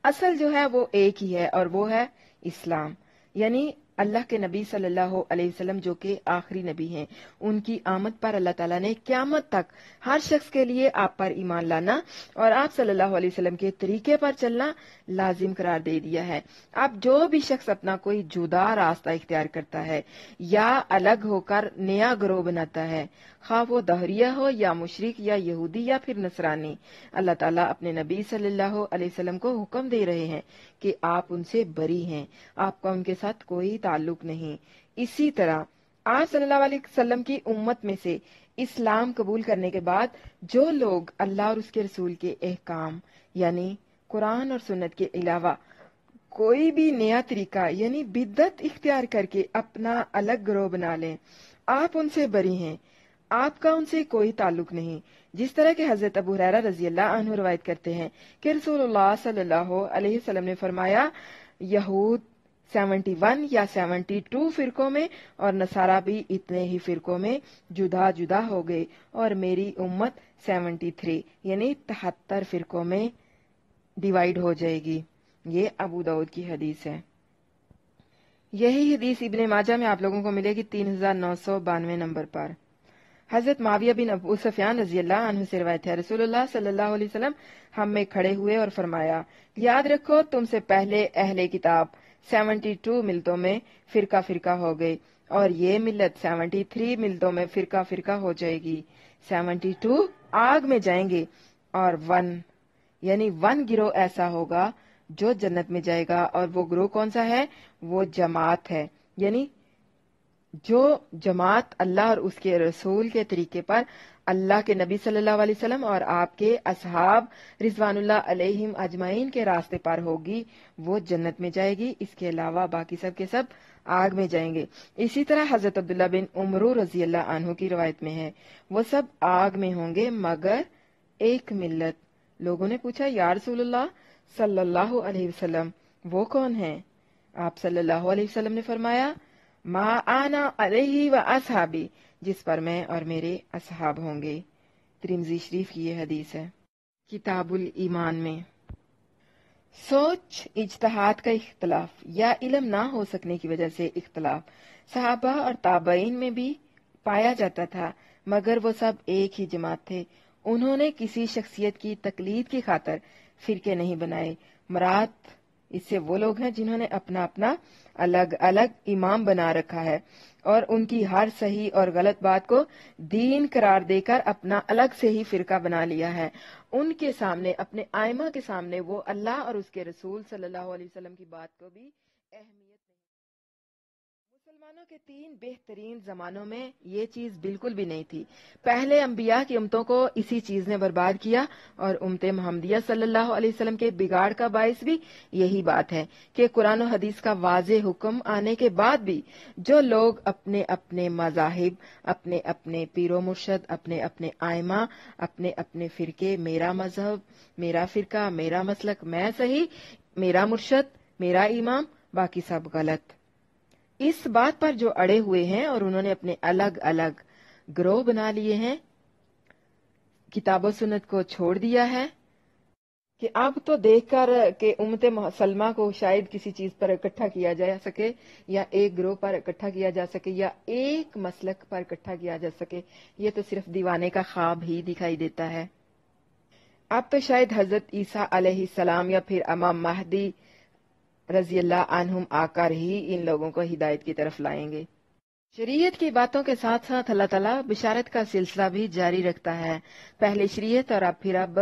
असल जो है वो एक ही है और वो है इस्लाम। यानी अल्लाह के नबी सल्लल्लाहु अलैहि वसल्लम जो कि आखिरी नबी हैं, उनकी आमद पर अल्लाह ताला ने क़यामत तक हर शख्स के लिए आप पर ईमान लाना और आप सल्लल्लाहु अलैहि वसल्लम के तरीके पर चलना लाजिम करार दे दिया है। अब जो भी शख्स अपना कोई जुदा रास्ता इख्तियार करता है या अलग होकर नया ग्रोह बनाता है, खा वो दहरिया हो या मुशरिक या यहूदी या फिर नसरानी, अल्लाह ताला अपने नबी सल्लल्लाहु अलैहि वसल्लम को हुक्म दे रहे हैं कि आप उनसे बरी हैं, आपका उनके साथ कोई ताल्लुक नहीं। इसी तरह آپ صلی اللہ علیہ وسلم کی امت میں سے اسلام قبول کرنے کے بعد جو لوگ اللہ اور اس کے رسول کے احکام یعنی قرآن اور سنت کے علاوہ کوئی بھی نیا طریقہ یعنی بدعت اختیار کر کے اپنا الگ گروہ بنا لیں، آپ ان سے بری ہیں، آپ کا ان سے کوئی تعلق نہیں۔ جس طرح کہ حضرت ابو ہریرہ رضی اللہ عنہ روایت کرتے ہیں کہ رسول اللہ صلی اللہ علیہ وسلم نے فرمایا، یہود 71 یا 72 فرقوں میں اور نصارہ بھی اتنے ہی فرقوں میں جدا جدا ہو گئے، اور میری امت 73 یعنی 73 فرقوں میں ڈیوائیڈ ہو جائے گی۔ یہ ابو داؤد کی حدیث ہے۔ یہی حدیث ابن ماجہ میں آپ لوگوں کو ملے گی 3992 نمبر پر۔ حضرت معاویہ بن ابو سفیان رضی اللہ عنہ سے روایت ہے، رسول اللہ صلی اللہ علیہ وسلم ہم میں کھڑے ہوئے اور فرمایا، یاد رکھو تم سے پہلے اہل کتاب 72 ملتوں میں فرقہ فرقہ ہو گئے، اور یہ ملت 73 ملتوں میں فرقہ فرقہ ہو جائے گی۔ 72 آگ میں جائیں گے، اور 1 گروہ ایسا ہوگا جو جنت میں جائے گا، اور وہ گروہ کون سا ہے؟ وہ جماعت ہے، یعنی جو جماعت اللہ اور اس کے رسول کے طریقے پر اللہ کے نبی صلی اللہ علیہ وسلم اور آپ کے اصحاب رضوان اللہ علیہم اجمعین کے راستے پر ہوگی، وہ جنت میں جائے گی۔ اس کے علاوہ باقی سب کے سب آگ میں جائیں گے۔ اسی طرح حضرت عبداللہ بن عمرو رضی اللہ عنہ کی روایت میں ہے، وہ سب آگ میں ہوں گے مگر ایک ملت۔ لوگوں نے پوچھا، یا رسول اللہ صلی اللہ علیہ وسلم وہ کون ہے؟ آپ صلی اللہ علیہ وسلم نے فرمایا، ما آنا علیہ و اصحابی، جس پر میں اور میرے اصحاب ہوں گے۔ ترمذی شریف کی یہ حدیث ہے۔ کتاب الایمان میں سوچ اجتہاد کا اختلاف یا علم نہ ہو سکنے کی وجہ سے اختلاف صحابہ اور تابعین میں بھی پایا جاتا تھا، مگر وہ سب ایک ہی جماعت تھے۔ انہوں نے کسی شخصیت کی تقلید کی خاطر فرقے نہیں بنائے۔ مراد اس سے وہ لوگ ہیں جنہوں نے اپنا اپنا الگ الگ امام بنا رکھا ہے، اور ان کی ہر صحیح اور غلط بات کو دین قرار دے کر اپنا الگ سے ہی فرقہ بنا لیا ہے۔ ان کے سامنے، اپنے ائمہ کے سامنے، وہ اللہ اور اس کے رسول صلی اللہ علیہ وسلم کی بات کو بھی اہمیت نہیں۔ مسلمانوں کے 3 بہترین زمانوں میں یہ چیز بالکل بھی نہیں تھی۔ پہلے انبیاء کی امتوں کو اسی چیز نے برباد کیا، اور امت محمدیہ صلی اللہ علیہ وسلم کے بگاڑ کا باعث بھی یہی بات ہے کہ قرآن و حدیث کا واضح حکم آنے کے بعد بھی جو لوگ اپنے اپنے مذاہب، اپنے اپنے پیر و مرشد، اپنے اپنے ائمہ، اپنے اپنے فرقے، میرا مذہب، میرا فرقہ، میرا مسلک، میں صحیح، میرا مرشد، میرا امام، باقی سب غلط، اس بات پر جو اڑے ہوئے ہیں، اور انہوں نے اپنے الگ الگ گروہ بنا لیے ہیں، کتاب و سنت کو چھوڑ دیا ہے، کہ اب تو دیکھ کر کہ امت مسلمہ کو شاید کسی چیز پر اکٹھا کیا جا سکے، یا ایک گروہ پر اکٹھا کیا جا سکے، یا ایک مسلک پر اکٹھا کیا جا سکے، یہ تو صرف دیوانے کا خواب ہی دکھائی دیتا ہے۔ اب تو شاید حضرت عیسیٰ علیہ السلام یا پھر امام مہدی رضی اللہ عنہم آ کر ہی ان لوگوں کو ہدایت کی طرف لائیں گے۔ شریعت کی باتوں کے ساتھ ساتھ اللہ تعالیٰ بشارت کا سلسلہ بھی جاری رکھتا ہے۔ پہلے شریعت اور اب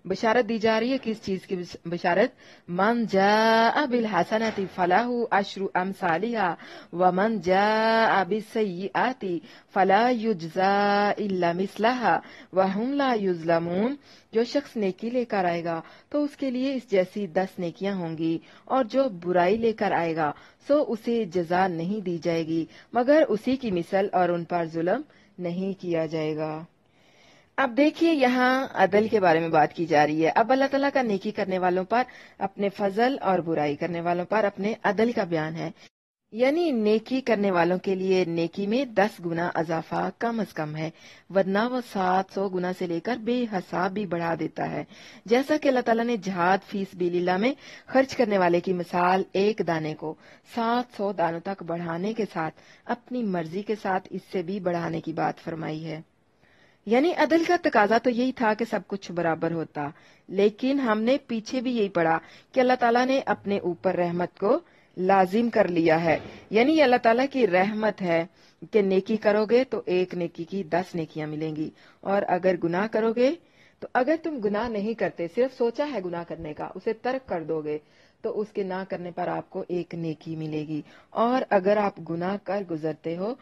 بشارت دی جا رہی ہے۔ کس چیز کی بشارت؟ من جاء بالحسنۃ فلہ عشر امثالها ومن جاء بالسیئۃ فلا یجزی الا مثلها وهم لا یظلمون۔ جو شخص نیکی لے کر آئے گا تو اس کے لیے اس جیسی 10 نیکیاں ہوں گی، اور جو برائی لے کر آئے گا سو اسے جزا نہیں دی جائے گی مگر اسی کی مثل، اور ان پر ظلم نہیں کیا جائے گا۔ اب دیکھیے یہاں عدل کے بارے میں بات کی جا رہی ہے۔ اب اللہ تعالیٰ کا نیکی کرنے والوں پر اپنے فضل اور برائی کرنے والوں پر اپنے عدل کا بیان ہے، یعنی نیکی کرنے والوں کے لیے نیکی میں 10 گنا اضافہ کم از کم ہے، ورنہ وہ 700 گنا سے لے کر بے حساب بھی بڑھا دیتا ہے۔ جیسا کہ اللہ تعالیٰ نے جہاد فی سبیل اللہ میں خرچ کرنے والے کی مثال ایک دانے کو 700 دانوں تک بڑھانے کے ساتھ اپنی مرضی کے ساتھ اس سے بھی بڑھانے کی بات فرمائی ہے۔ یعنی عدل کا تقاضا تو یہی تھا کہ سب کچھ برابر ہوتا، لیکن ہم نے پیچھے بھی یہی پڑھا کہ اللہ تعالیٰ نے اپنے اوپر رحمت کو لازم کر لیا ہے، یعنی اللہ تعالیٰ کی رحمت ہے کہ نیکی کرو گے تو ایک نیکی کی 10 نیکیاں ملیں گی، اور اگر گناہ کرو گے تو اگر تم گناہ نہیں کرتے، صرف سوچا ہے گناہ کرنے کا، اسے ترک کر دو گے تو اس کے نہ کرنے پر آپ کو ایک نیکی ملے گی، اور اگر آپ گناہ کر گزرتے ہو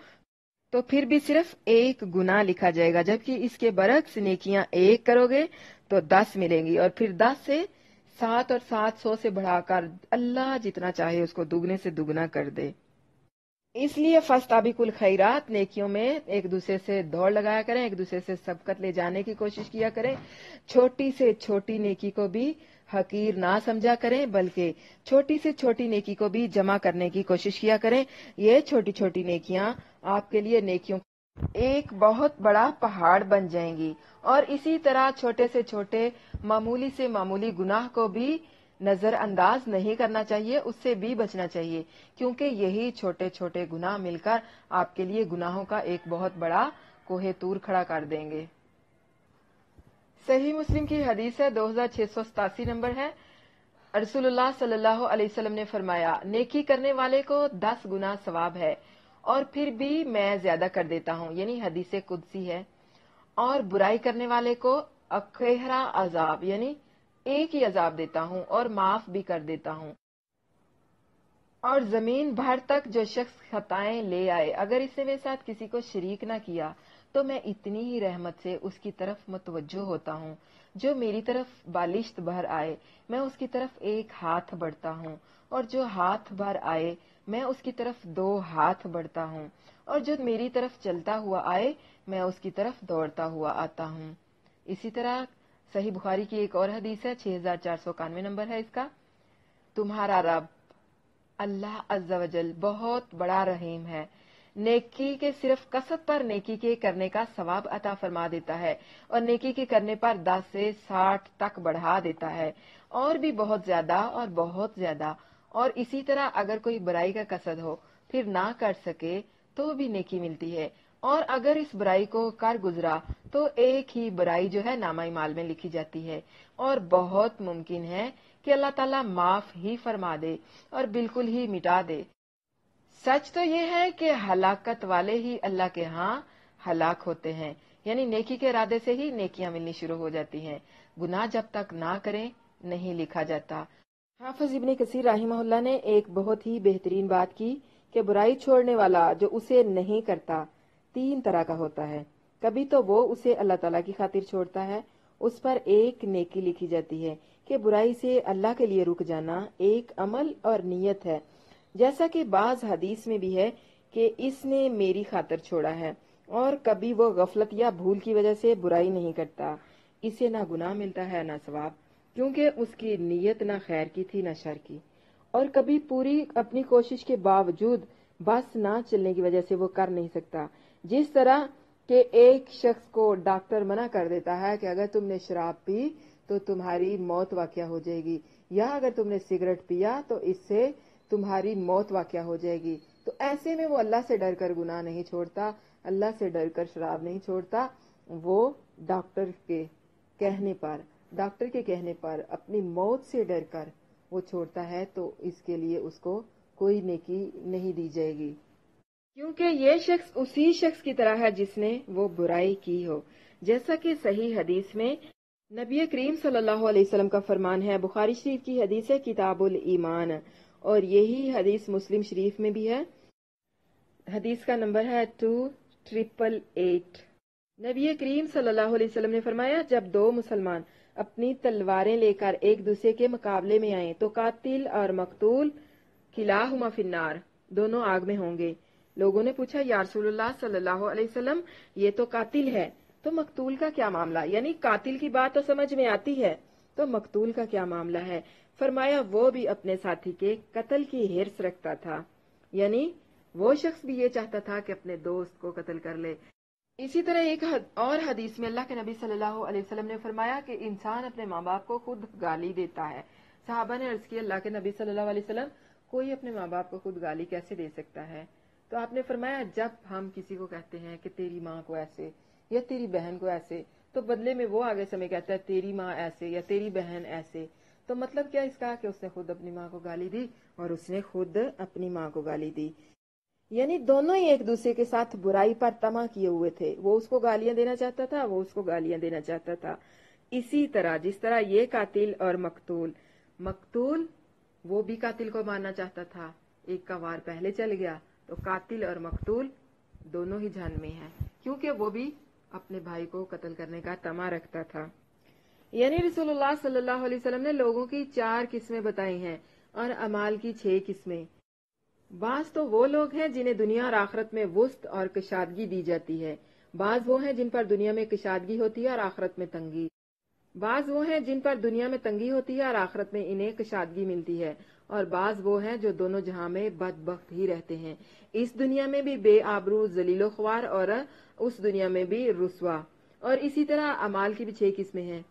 तो फिर भी सिर्फ 1 गुनाह लिखा जाएगा, जबकि इसके बरक्स नेकियां 1 करोगे तो 10 मिलेंगी, और फिर 10 से 7 और 700 से बढ़ाकर अल्लाह जितना चाहे उसको दुगने से दुगना कर दे। इसलिए फस्ताबिकुल खैरात, नेकियों में एक दूसरे से दौड़ लगाया करें, एक दूसरे से सबकत ले जाने की कोशिश किया करें। छोटी से छोटी नेकी को भी हकीर ना समझा करें, बल्कि छोटी से छोटी नेकी को भी जमा करने की कोशिश किया करें। ये छोटी छोटी नेकियां आपके लिए नेकियों एक बहुत बड़ा पहाड़ बन जाएंगी। और इसी तरह छोटे से छोटे मामूली से मामूली गुनाह को भी नजरअंदाज नहीं करना चाहिए, उससे भी बचना चाहिए, क्योंकि यही छोटे छोटे गुनाह मिलकर आपके लिए गुनाहों का एक बहुत बड़ा कोहे तूर खड़ा कर देंगे। सही मुस्लिम की हदीस है, 2687 नंबर है। रसूलुल्लाह सल्लल्लाहु अलैहि वसल्लम ने फरमाया, नेकी करने वाले को 10 गुना सवाब है और फिर भी मैं ज्यादा कर देता हूँ, यानी हदीस कुदसी है। और बुराई करने वाले को अखेहरा अजाब, यानी एक ही अजाब देता हूँ और माफ भी कर देता हूँ। और जमीन भर तक जो शख्स खताएं ले आए, अगर इसने मेरे साथ किसी को शरीक ना किया, तो मैं इतनी ही रहमत से उसकी तरफ मुतवज्जो होता हूँ। जो मेरी तरफ बालिश्त भर आए, मैं उसकी तरफ 1 हाथ बढ़ता हूँ, और जो हाथ भर आए, मैं उसकी तरफ 2 हाथ बढ़ता हूँ, और जो मेरी तरफ चलता हुआ आए, मैं उसकी तरफ दौड़ता हुआ आता हूँ। इसी तरह सही बुखारी की एक और हदीस है, 6491 नंबर है इसका। तुम्हारा रब अल्लाह अज़्ज़ा वजल बहुत बड़ा रहीम है, नेकी के सिर्फ कसरत पर नेकी के करने का सवाब अता फरमा देता है, और नेकी के करने पर 10 से 60 तक बढ़ा देता है, और भी बहुत ज्यादा और बहुत ज्यादा। और इसी तरह अगर कोई बुराई का कसद हो फिर ना कर सके तो भी नेकी मिलती है, और अगर इस बुराई को कर गुजरा तो एक ही बुराई जो है नामा माल में लिखी जाती है, और बहुत मुमकिन है कि अल्लाह ताला माफ ही फरमा दे और बिल्कुल ही मिटा दे। सच तो ये है कि हलाकत वाले ही अल्लाह के यहाँ हलाक होते हैं, यानी नेकी के इरादे से ही नेकियां मिलनी शुरू हो जाती हैं। गुनाह जब तक ना करें नहीं लिखा जाता। हाफिज इब्ने कसीर राहिमहुल्लाह ने एक बहुत ही बेहतरीन बात की कि बुराई छोड़ने वाला जो उसे नहीं करता 3 तरह का होता है। कभी तो वो उसे अल्लाह ताला की खातिर छोड़ता है, उस पर एक नेकी लिखी जाती है कि बुराई से अल्लाह के लिए रुक जाना एक अमल और नियत है, जैसा कि बाज हदीस में भी है कि इसने मेरी खातिर छोड़ा है। और कभी वो गफलत या भूल की वजह से बुराई नहीं करता, इसे ना गुनाह मिलता है ना सवाब, क्योंकि उसकी नीयत ना खैर की थी ना शर की। और कभी पूरी अपनी कोशिश के बावजूद बस ना चलने की वजह से वो कर नहीं सकता। जिस तरह के एक शख्स को डॉक्टर मना कर देता है कि अगर तुमने शराब पी तो तुम्हारी मौत वाक़या हो जाएगी, या अगर तुमने सिगरेट पिया तो इससे तुम्हारी मौत वाक़या हो जाएगी, तो ऐसे में वो अल्लाह से डर कर गुनाह नहीं छोड़ता, अल्लाह से डर कर शराब नहीं छोड़ता। वो डॉक्टर के कहने पर अपनी मौत से डर कर वो छोड़ता है, तो इसके लिए उसको कोई नेकी नहीं दी जाएगी, क्योंकि ये शख्स उसी शख्स की तरह है जिसने वो बुराई की हो। जैसा कि सही हदीस में नबी करीम सल्लल्लाहु अलैहि वसल्लम का फरमान है, बुखारी शरीफ की हदीस है किताबुल ईमान, और यही हदीस मुस्लिम शरीफ में भी है। हदीस का नंबर है 2888। नबी करीम सल्लल्लाहु अलैहि वसल्लम ने फरमाया, जब 2 मुसलमान अपनी तलवारें लेकर एक दूसरे के मुकाबले में आए तो कातिल और मकतूल खिलाहुमा फिन्नार, दोनों आग में होंगे। लोगों ने पूछा, या रसूलुल्लाह सल्लल्लाहु अलैहि वसल्लम, ये तो कातिल है, तो मकतूल का क्या मामला? यानी कातिल की बात तो समझ में आती है, तो मकतूल का क्या मामला है? फरमाया, वो भी अपने साथी के कत्ल की हिर्स रखता था, यानी वो शख्स भी ये चाहता था कि अपने दोस्त को कत्ल कर ले। इसी तरह एक और हदीस में अल्लाह के नबी सल्लल्लाहु अलैहि वसल्लम ने फरमाया कि इंसान अपने माँ बाप को खुद गाली देता है। सहाबा ने अर्ज की, अल्लाह के नबी सल्लल्लाहु अलैहि वसल्लम, कोई अपने माँ बाप को खुद गाली कैसे दे सकता है? तो आपने फरमाया, जब हम किसी को कहते हैं कि तेरी माँ को ऐसे या तेरी बहन को ऐसे, तो बदले में वो आगे समय कहता है तेरी माँ ऐसे या तेरी बहन ऐसे। तो मतलब क्या इसका कि उसने खुद अपनी माँ को गाली दी और उसने खुद अपनी माँ को गाली दी, यानी दोनों ही एक दूसरे के साथ बुराई पर तमा किए हुए थे। वो उसको गालियां देना चाहता था, वो उसको गालियां देना चाहता था। इसी तरह जिस तरह ये कातिल और मकतूल वो भी कातिल को मारना चाहता था, एक का वार पहले चल गया, तो कातिल और मकतूल دونوں ہی جہنمی ہیں، کیونکہ وہ بھی اپنے بھائی کو قتل کرنے کا طمع رکھتا تھا۔ یعنی رسول اللہ صلی اللہ علیہ وسلم نے لوگوں کی 4 قسمیں بتائی ہیں اور اعمال کی 6 قسمیں۔ بعض تو وہ لوگ ہیں جنہیں دنیا اور آخرت میں وسط اور کشادگی دی جاتی ہے، بعض وہ ہیں جن پر دنیا میں کشادگی ہوتی ہے اور آخرت میں تنگی، بعض وہ ہیں جن پر دنیا میں تنگی ہوتی ہے اور آخرت میں انہیں کشادگی ملتی ہے، اور بعض وہ ہیں جو دونوں جہاں میں بدبخت ہی رہتے ہیں، اس دنیا میں بھی بے آبرو ذلیل و خوار اور اس دنیا میں بھی رسوا۔ اور اسی طرح اعمال کی بھی 6 قسمیں ہیں۔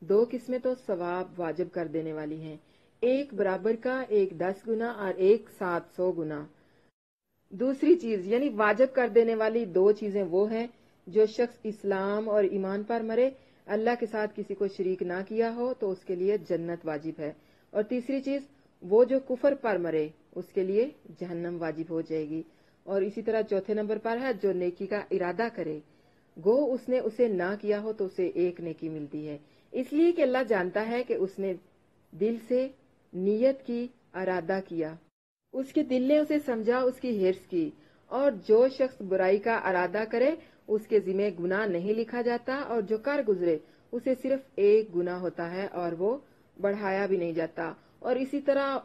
2 قسمیں تو ثواب واجب کر دینے والی ہیں، ایک برابر کا، ایک 10 گنا اور ایک 700 گنا۔ دوسری چیز یعنی واجب کر دینے والی 2 چیزیں وہ ہیں جو شخص اسلام اور ایمان پر مرے، اللہ کے ساتھ کسی کو شریک نہ کیا ہو تو اس کے لیے جنت واجب ہے، اور تیسری چیز وہ جو کفر پر مرے اس کے لیے جہنم واجب ہو جائے گی۔ اور اسی طرح چوتھے نمبر پر ہے جو نیکی کا ارادہ کرے، گو اس نے اسے نہ کیا ہو تو اسے 1 نیکی ملتی ہے، اس لیے کہ اللہ جانتا ہے کہ اس نے دل سے نیت کی، ارادہ کیا، اس کے دل نے اسے سمجھا، اس کی حرص کی۔ اور جو شخص برائی کا ارادہ کرے اس کے ذمہ گناہ نہیں لکھا جاتا، اور جو کر گزرے اسے صرف 1 گناہ ہوتا ہے اور وہ بڑھایا بھی نہیں جاتا۔ اور اسی طرح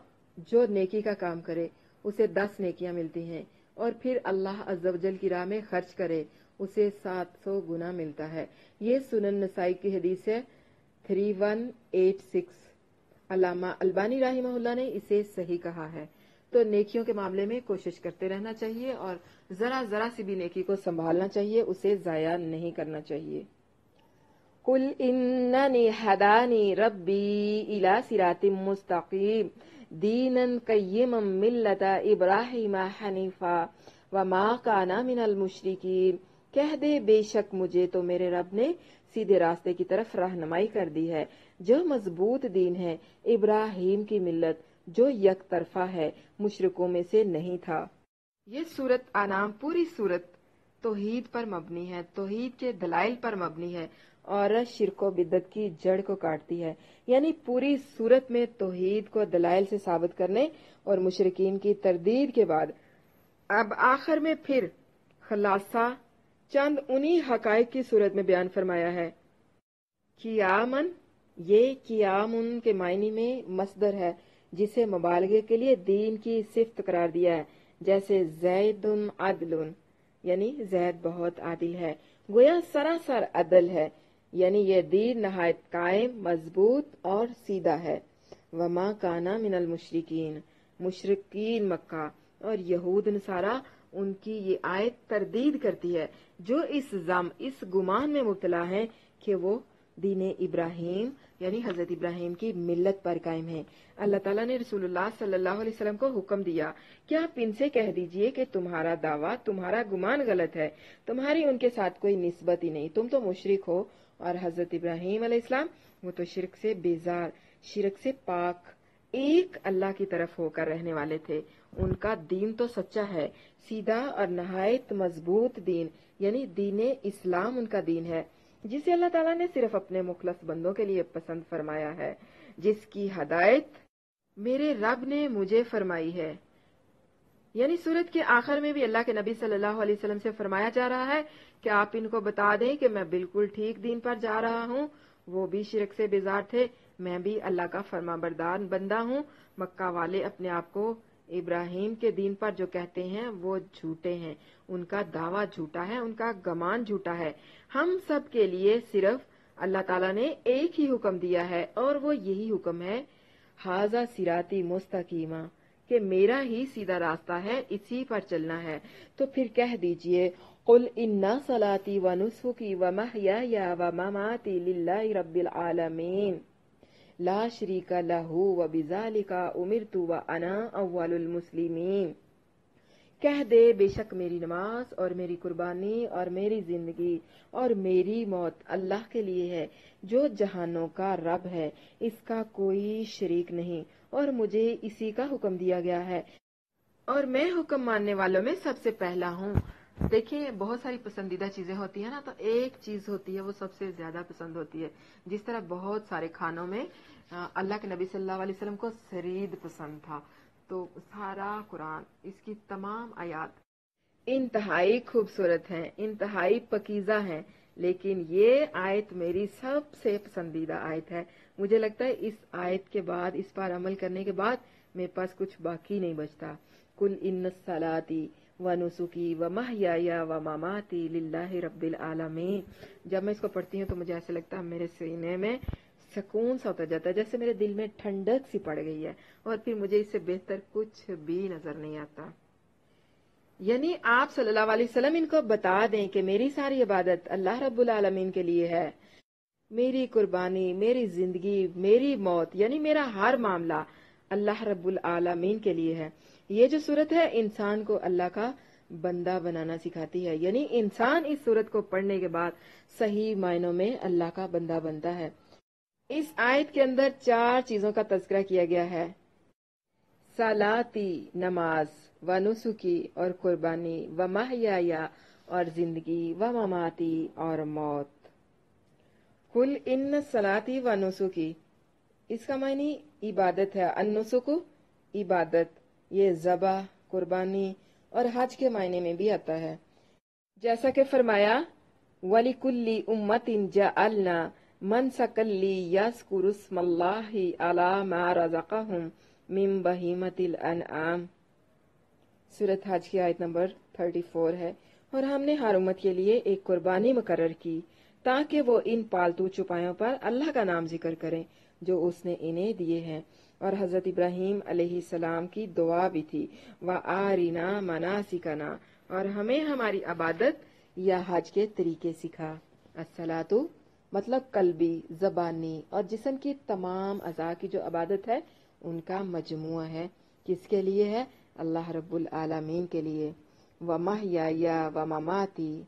جو نیکی کا کام کرے اسے 10 نیکیاں ملتی ہیں، اور پھر اللہ عز و جل کی راہ میں خرچ کرے اسے 700 گنا ملتا ہے۔ یہ سنن نسائی کی حدیث ہے 3186۔ علامہ البانی رحمہ اللہ نے اسے صحیح کہا ہے۔ تو نیکیوں کے معاملے میں کوشش کرتے رہنا چاہیے اور ذرا ذرا سی بھی نیکی کو سنبھالنا چاہیے، اسے ضائع نہیں کرنا چاہیے۔ قل اننی ہدانی ربی الی صراط مستقیم دینا قیما ملۃ ابراہیم حنیفا وما کان من المشرکین۔ کہہ دے بے شک مجھے تو میرے رب نے سیدھے راستے کی طرف رہنمائی کر دی ہے، جو مضبوط دین ہے، ابراہیم کی ملت جو یک طرفہ ہے، مشرکوں میں سے نہیں تھا۔ یہ سورت انعام پوری سورت توحید پر مبنی ہے، توحید کے دلائل پر مبنی ہے اور شرک و بدعت کی جڑ کو کاٹتی ہے۔ یعنی پوری سورت میں توحید کو دلائل سے ثابت کرنے اور مشرکین کی تردید کے بعد اب آخر میں پھر خلاصہ چند انہی حقائق کی صورت میں بیان فرمایا ہے۔ قیامن، یہ قیامن کے معنی میں مصدر ہے جسے مبالغے کے لیے دین کی صفت قرار دیا ہے، جیسے زید عدل، یعنی زید بہت عادل ہے، گویا سراسر عدل ہے، یعنی یہ دین نہایت قائم، مضبوط اور سیدھا ہے۔ وما کانا من المشرکین، مشرکین مکہ اور یہود نصارہ ان کی یہ آیت تردید کرتی ہے، جو اس گمان میں مبتلا ہیں کہ وہ دین ابراہیم یعنی حضرت ابراہیم کی ملت پر قائم ہے۔ اللہ تعالیٰ نے رسول اللہ صلی اللہ علیہ وسلم کو حکم دیا کہ آپ ان سے کہہ دیجئے کہ تمہارا دعویٰ، تمہارا گمان غلط ہے، تمہاری ان کے ساتھ کوئی نسبت ہی نہیں، تم تو مشرک ہو، اور حضرت ابراہیم علیہ السلام وہ تو شرک سے بیزار، شرک سے پاک، ایک اللہ کی طرف ہو کر رہنے والے تھے۔ ان کا دین تو سچا ہے، سیدھا اور نہایت مضبوط دین، یعنی دین اسلام ان کا دین ہے، جسے اللہ تعالیٰ نے صرف اپنے مخلص بندوں کے لیے پسند فرمایا ہے، جس کی ہدایت میرے رب نے مجھے فرمائی ہے۔ یعنی سورت کے آخر میں بھی اللہ کے نبی صلی اللہ علیہ وسلم سے فرمایا جا رہا ہے کہ آپ ان کو بتا دیں کہ میں بالکل ٹھیک دین پر جا رہا ہوں، وہ بھی شرک سے بیزار تھے، میں بھی اللہ کا فرما بردار بندہ ہوں۔ مکہ والے اپنے آپ کو ابراہیم کے دین پر جو کہتے ہیں وہ جھوٹے ہیں، ان کا دعویٰ جھوٹا ہے، ان کا گمان جھوٹا ہے۔ ہم سب کے لیے صرف اللہ تعالیٰ نے ایک ہی حکم دیا ہے، اور وہ یہی حکم ہے، ھذا صراطی مستقیما، کہ میرا ہی سیدھا راستہ ہے، اسی پر چلنا ہے۔ تو پھر کہہ دیجئے قل ان صلاتی و نسکی و محیای و مماتی للہ رب العالمین لا شریک لہ و بذالک امرت و انا اول المسلمین۔ کہہ دے بے شک میری نماز اور میری قربانی اور میری زندگی اور میری موت اللہ کے لیے ہے، جو جہانوں کا رب ہے، اس کا کوئی شریک نہیں، اور مجھے اسی کا حکم دیا گیا ہے، اور میں حکم ماننے والوں میں سب سے پہلا ہوں۔ دیکھیں بہت ساری پسندیدہ چیزیں ہوتی ہیں نا، تو ایک چیز ہوتی ہے وہ سب سے زیادہ پسند ہوتی ہے، جس طرح بہت سارے کھانوں میں اللہ کے نبی صلی اللہ علیہ وسلم کو سرید پسند تھا، تو سارا قرآن، اس کی تمام آیات इंतहाई खूबसूरत हैं, इंतहाई पकीज़ा हैं, लेकिन ये आयत मेरी सबसे पसंदीदा आयत है। मुझे लगता है इस आयत के बाद, इस पर अमल करने के बाद मेरे पास कुछ बाकी नहीं बचता। कुल इन्न सलाती व नुसुकी व महयाया व ममाती लिल्लाहि रब्बिल आलमीन। जब मैं इसको पढ़ती हूँ तो मुझे ऐसा लगता है मेरे सीने में सुकून सा उतर जाता है, जैसे मेरे दिल में ठंडक सी पड़ गई है, और फिर मुझे इससे बेहतर कुछ भी नजर नहीं आता। यानी आप सल्लल्लाहु अलैहि वसल्लम इनको बता दें कि मेरी सारी इबादत अल्लाह रब्बुल आलमीन के लिए है, मेरी कुर्बानी, मेरी जिंदगी, मेरी मौत, यानी मेरा हर मामला अल्लाह रब्बुल आलमीन के लिए है। ये जो सूरत है इंसान को अल्लाह का बंदा बनाना सिखाती है, यानी इंसान इस सूरत को पढ़ने के बाद सही मायनों में अल्लाह का बंदा बनता है। इस आयत के अंदर 4 चीजों का तज़किरा किया गया है। सलाती नमाज, व नुसुकी और कुर्बानी, व महयाया और जिंदगी, व ममाती और मौत। कुल इन सलाती व नुसुकी, इसका मायने इबादत है। अन्नुसुकु इबादत, ये ज़बा, कुर्बानी और हज के मायने में भी आता है। जैसा कि फरमाया वलिकुल्ली उम्मतिन जअलना मनसकल्ली यज़कुरुस्मल्लाहि अला मा रज़क़हुम मिन बहीमतिल अनआम। सूरत हज की आयत नंबर 34 है। और हमने हर उम्मत के लिए एक कुर्बानी मुकर्रर की ताकि वो इन पालतू चुपायों पर अल्लाह का नाम जिक्र करें जो उसने इन्हें दिए हैं। और हजरत इब्राहीम अलैहिस्सलाम की दुआ भी थी, व आरिना मनासिकना, और हमें हमारी इबादत या हज के तरीके सिखा। अस्सलातु मतलब कल्बी, जबानी और जिस्म की तमाम अज़ा की जो इबादत है उनका मजमुआ है। किसके लिए है? अल्लाह रब्बुल आलमीन के लिए। व महयाया व ममाती,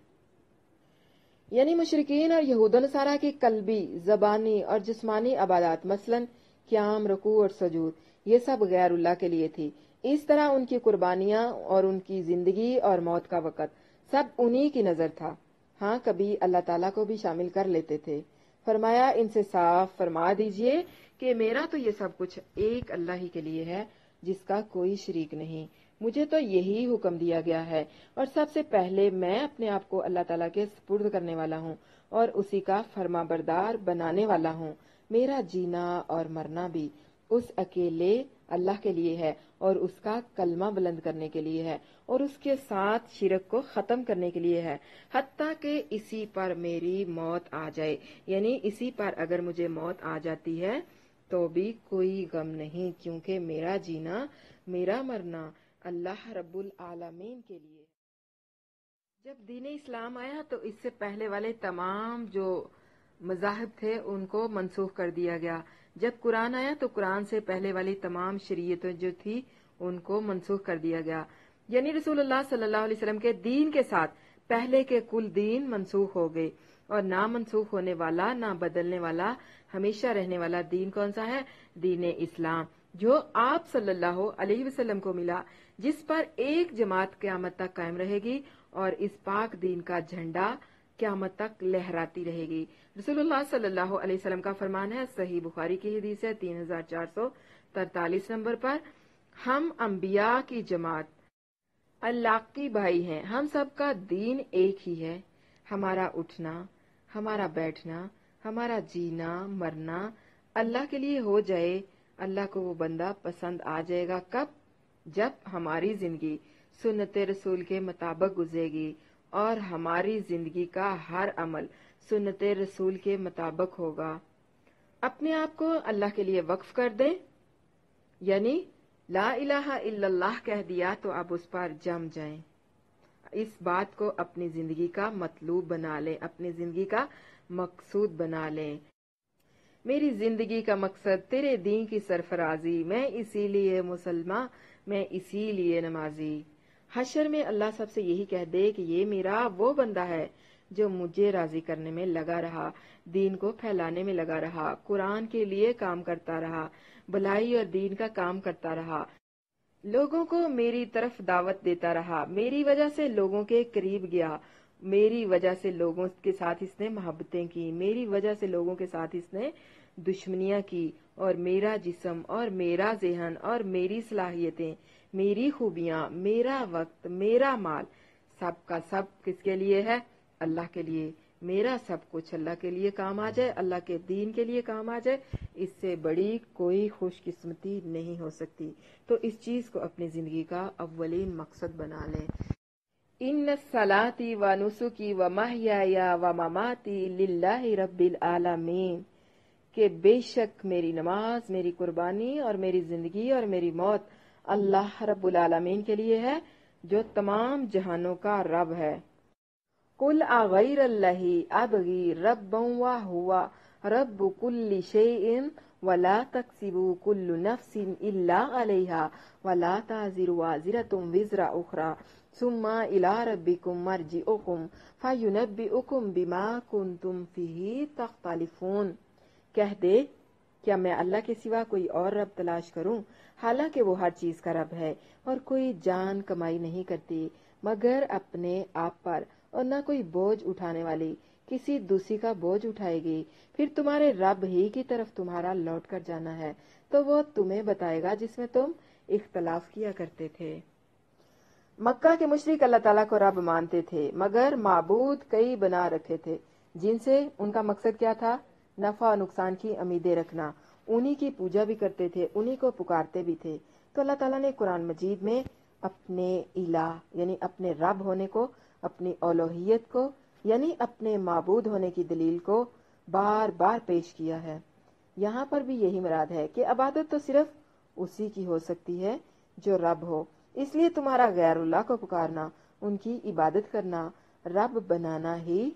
यानी मुशरिकीन और यहूद नसारा की कल्बी, जबानी और जिस्मानी इबादत मसलन क़याम, रुकू और सजूद, ये सब गैरुल्लाह के लिए थी। इस तरह उनकी कुर्बानियां और उनकी जिंदगी और मौत का वक़्त सब उन्हीं की नजर था। हाँ, कभी अल्लाह ताला को भी शामिल कर लेते थे। फरमाया इनसे साफ फरमा दीजिए कि मेरा तो ये सब कुछ एक अल्लाह ही के लिए है जिसका कोई शरीक नहीं। मुझे तो यही हुक्म दिया गया है और सबसे पहले मैं अपने आप को अल्लाह ताला के सुपुर्द करने वाला हूँ और उसी का फरमाबरदार बनाने वाला हूँ। मेरा जीना और मरना भी उस अकेले अल्लाह के लिए है और उसका कलमा बुलंद करने के लिए है और उसके साथ शिरक को खत्म करने के लिए है, हत्ता कि इसी पर मेरी मौत आ जाए। यानी इसी पर अगर मुझे मौत आ जाती है तो भी कोई गम नहीं, क्योंकि मेरा जीना, मेरा मरना अल्लाह रब्बुल आलमीन के लिए। जब दीन इस्लाम आया तो इससे पहले वाले तमाम जो मज़ाहिब थे उनको मनसूख कर दिया गया। जब कुरान आया तो कुरान से पहले वाली तमाम शरीयतें जो थी उनको मनसूख कर दिया गया। यानी रसूलुल्लाह सल्लल्लाहु अलैहि वसल्लम के दीन के साथ पहले के कुल दीन मनसूख हो गए और ना मनसूख होने वाला, ना बदलने वाला, हमेशा रहने वाला दीन कौन सा है? दीन इस्लाम, जो आप सल्लल्लाहु अलैहि वसल्लम को मिला, जिस पर एक जमात क़यामत तक कायम रहेगी और इस पाक दीन का झंडा क़यामत तक लहराती रहेगी। रसूलुल्लाह सल्लल्लाहु अलैहि वसल्लम का फरमान है, सही बुखारी की हदीस है 3443 नंबर पर, हम अंबिया की जमात अल्लाह की भाई हैं, हम सबका दीन एक ही है। हमारा उठना, हमारा बैठना, हमारा जीना मरना अल्लाह के लिए हो जाए। अल्लाह को वो बंदा पसंद आ जाएगा कब? जब हमारी जिंदगी सुन्नत रसूल के मुताबिक गुजरेगी और हमारी जिंदगी का हर अमल सुन्नत रसूल के मुताबिक होगा। अपने आप को अल्लाह के लिए वक्फ कर दें, यानी ला इलाहा इल्लल्लाह कह दिया तो आप उस पर जम जाएं। इस बात को अपनी जिंदगी का मतलूब बना लें, अपनी जिंदगी का मकसूद बना लें। मेरी जिंदगी का मकसद तेरे दीन की सरफराजी, मैं इसीलिए मुसलमान, मैं इसीलिए नमाजी। हशर में अल्लाह सबसे यही कह दे कि ये मेरा वो बंदा है जो मुझे राजी करने में लगा रहा, दीन को फैलाने में लगा रहा, कुरान के लिए काम करता रहा, भलाई और दीन का काम करता रहा, लोगों को मेरी तरफ दावत देता रहा, मेरी वजह से लोगों के करीब गया, मेरी वजह से लोगों के साथ इसने मोहब्बतें की, मेरी वजह से लोगों के साथ इसने दुश्मनियां की, और मेरा जिस्म और मेरा ज़हन और मेरी सलाहियतें, मेरी खूबियां, मेरा वक्त, मेरा माल सब का सब किसके लिए है? अल्लाह के लिए। मेरा सब कुछ अल्लाह के लिए काम आ जाए, अल्लाह के दीन के लिए काम आ जाए, इससे बड़ी कोई खुशकिस्मती नहीं हो सकती। तो इस चीज को अपनी जिंदगी का अव्वलीन मकसद बना लें। इन्न सलाती व नुसुकी व महयाया व ममाती लिल्लाहि रब्बिल आलमीन, कि बेशक मेरी नमाज, मेरी कुर्बानी और मेरी जिंदगी और मेरी मौत अल्लाह रब्बुल आलमीन के लिए है, जो तमाम जहानों का रब है। कुल अगैरल्लाहि अबगी रब्बन व हुवा रब्बु कुल्लि शैइन वला तक्सिबु कुल्लु नफ्सिन इल्ला अलैहा वला ताजिरु वाजिरतुम विज़रा उखरा सुम्मा इला रब्बिकुम मर्जिउकुम फयुनब्बिउकुम बिमा कुंतुम फीही तख्तलिफून। कह दे, क्या मैं अल्लाह के सिवा कोई और रब तलाश करूं? हालांकि वो हर चीज का रब है और कोई जान कमाई नहीं करती मगर अपने आप पर, और न कोई बोझ उठाने वाली किसी दूसरी का बोझ उठाएगी। फिर तुम्हारे रब ही की तरफ तुम्हारा लौट कर जाना है, तो वो तुम्हें बताएगा जिसमें तुम इख्तलाफ किया करते थे। मक्का के मुशरिक अल्लाह ताला को रब मानते थे मगर माबूद कई बना रखे थे, जिनसे उनका मकसद क्या था? नफा नुकसान की उम्मीदें रखना। उन्हीं की पूजा भी करते थे, उन्हीं को पुकारते भी थे। तो अल्लाह ताला ने कुरान मजीद में अपने इलाह यानी अपने रब होने को, अपनी ओलोहियत को यानी अपने माबूद होने की दलील को बार बार पेश किया है। यहाँ पर भी यही मुराद है कि इबादत तो सिर्फ उसी की हो सकती है जो रब हो। इसलिए तुम्हारा गैरुल्लाह को पुकारना, उनकी इबादत करना, रब बनाना ही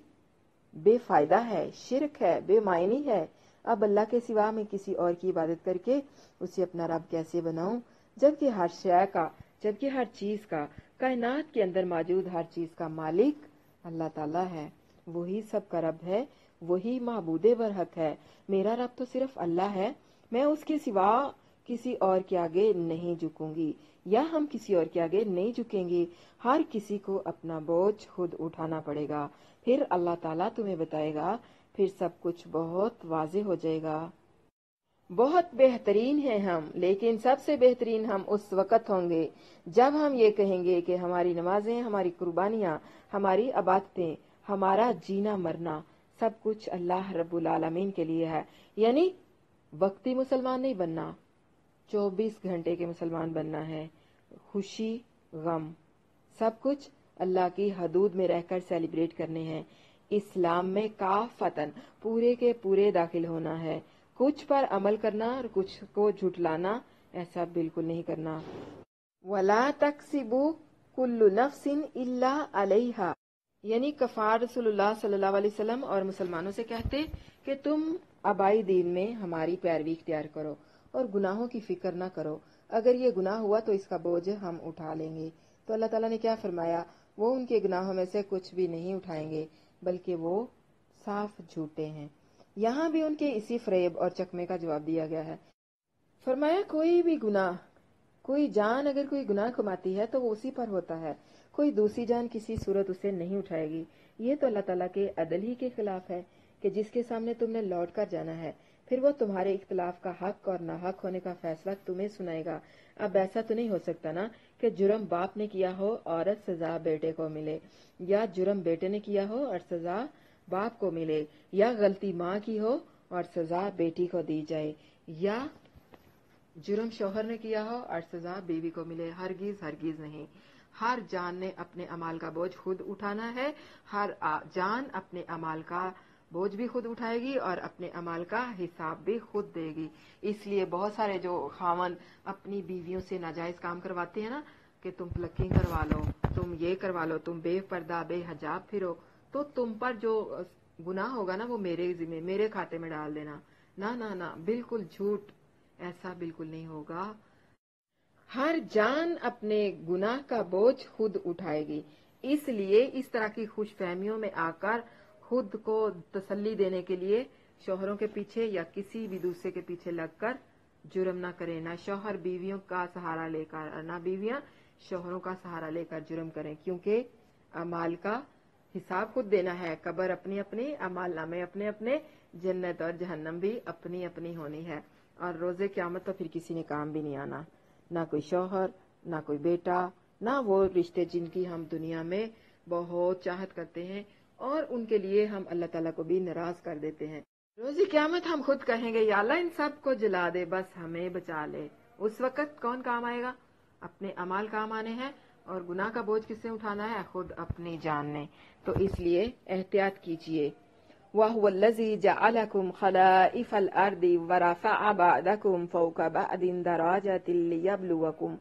बेफायदा है, शिरक है, बेमायनी है। अब अल्लाह के सिवा मैं किसी और की इबादत करके उसे अपना रब कैसे बनाऊं, जबकि हर शय का, जबकि हर चीज का, कायनात के अंदर मौजूद हर चीज का मालिक अल्लाह ताला है। वही सब का रब है, वही माबूदे बरहक है। मेरा रब तो सिर्फ अल्लाह है, मैं उसके सिवा किसी और के आगे नहीं झुकूंगी या हम किसी और के आगे नहीं झुकेंगे। हर किसी को अपना बोझ खुद उठाना पड़ेगा। फिर अल्लाह ताला तुम्हें बताएगा, फिर सब कुछ बहुत वाज़ेह हो जाएगा। बहुत बेहतरीन है हम, लेकिन सबसे बेहतरीन हम उस वक़्त होंगे जब हम ये कहेंगे कि हमारी नमाजें, हमारी कुर्बानियाँ, हमारी इबादतें, हमारा जीना मरना सब कुछ अल्लाह रब्बुल आलमीन के लिए है। यानी वक्ती मुसलमान नहीं बनना, 24 घंटे के मुसलमान बनना है। खुशी गम सब कुछ अल्लाह की हदूद में रहकर सेलिब्रेट करने हैं। इस्लाम में काफतन पूरे के पूरे दाखिल होना है। कुछ पर अमल करना और कुछ को झुटलाना ऐसा बिल्कुल नहीं करना। वला तक्सिबु कुल्लु नफ्सिन इल्ला अलैहा, यानी कफार रसूलुल्लाह सल्लल्लाहु अलैहि वसल्लम और मुसलमानों से कहते कि तुम आबाई दीन में हमारी पैरवी इख्तियार करो और गुनाहों की फिक्र न करो। अगर ये गुनाह हुआ तो इसका बोझ हम उठा लेंगे। तो अल्लाह ताला ने क्या फरमाया? वो उनके गुनाहों में से कुछ भी नहीं उठाएंगे, बल्कि वो साफ झूठे हैं। यहाँ भी उनके इसी फरेब और चकमे का जवाब दिया गया है। फरमाया कोई भी गुनाह, कोई जान अगर कोई गुनाह कमाती है तो वो उसी पर होता है, कोई दूसरी जान किसी सूरत उसे नहीं उठाएगी। ये तो अल्लाह ताला के अदल ही के खिलाफ है कि जिसके सामने तुमने लौट कर जाना है, फिर वो तुम्हारे इख्तिलाफ का हक और नाहक होने का फैसला तुम्हें सुनाएगा। अब ऐसा तो नहीं हो सकता ना कि जुर्म बाप ने किया हो और सजा बेटे को मिले, या जुर्म बेटे ने किया हो और सजा बाप को मिले, या गलती माँ की हो और सजा बेटी को दी जाए, या जुर्म शौहर ने किया हो और सजा बीवी को मिले। हरगिज हरगिज नहीं। हर जान ने अपने अमाल का बोझ खुद उठाना है। हर जान अपने अमाल का बोझ भी खुद उठाएगी और अपने अमाल का हिसाब भी खुद देगी। इसलिए बहुत सारे जो खावन अपनी बीवियों से नाजायज काम करवाते हैं ना, कि तुम प्लकिंग करवा लो, तुम ये करवा लो, तुम बेपर्दा बेहजाब फिरो, तो तुम पर जो गुनाह होगा ना वो मेरे जिम्मे, मेरे खाते में डाल देना। ना ना ना, बिल्कुल झूठ, ऐसा बिल्कुल नहीं होगा। हर जान अपने गुनाह का बोझ खुद उठाएगी। इसलिए इस तरह की खुशफहमियों में आकर खुद को तसल्ली देने के लिए शौहरों के पीछे या किसी भी दूसरे के पीछे लगकर जुर्म ना करें। ना शौहर बीवियों का सहारा लेकर और ना बीवियां शौहरों का सहारा लेकर जुर्म करें, क्योंकि अमाल का हिसाब खुद देना है। कब्र अपनी अपनी, अमाल नामे अपने अपने, जन्नत और जहन्नम भी अपनी अपनी होनी है। और रोजे क़यामत तो फिर किसी ने काम भी नहीं आना, ना कोई शौहर, ना कोई बेटा, ना वो रिश्ते जिनकी हम दुनिया में بہت چاہت کرتے ہیں اور ان کے لیے ہم اللہ تعالیٰ کو بھی ناراض کر دیتے ہیں۔ روزی قیامت ہم خود کہیں گے یا اللہ ان سب کو جلا دے، بس ہمیں بچا لے۔ اس وقت کون کام آئے گا؟ اپنے اعمال کام آنے ہیں، اور گناہ کا بوجھ کس سے اٹھانا ہے؟ خود اپنی جان نے۔ تو اس لیے احتیاط کیجیے۔ وَهُوَ الَّذِي جَعَلَكُمْ خَلَائِفَ الْأَرْضِ وَرَفَعَ بَعْضَكُمْ فَوْقَ بَعْضٍ دَرَجَاتٍ لِيَبْلُوَكُمْ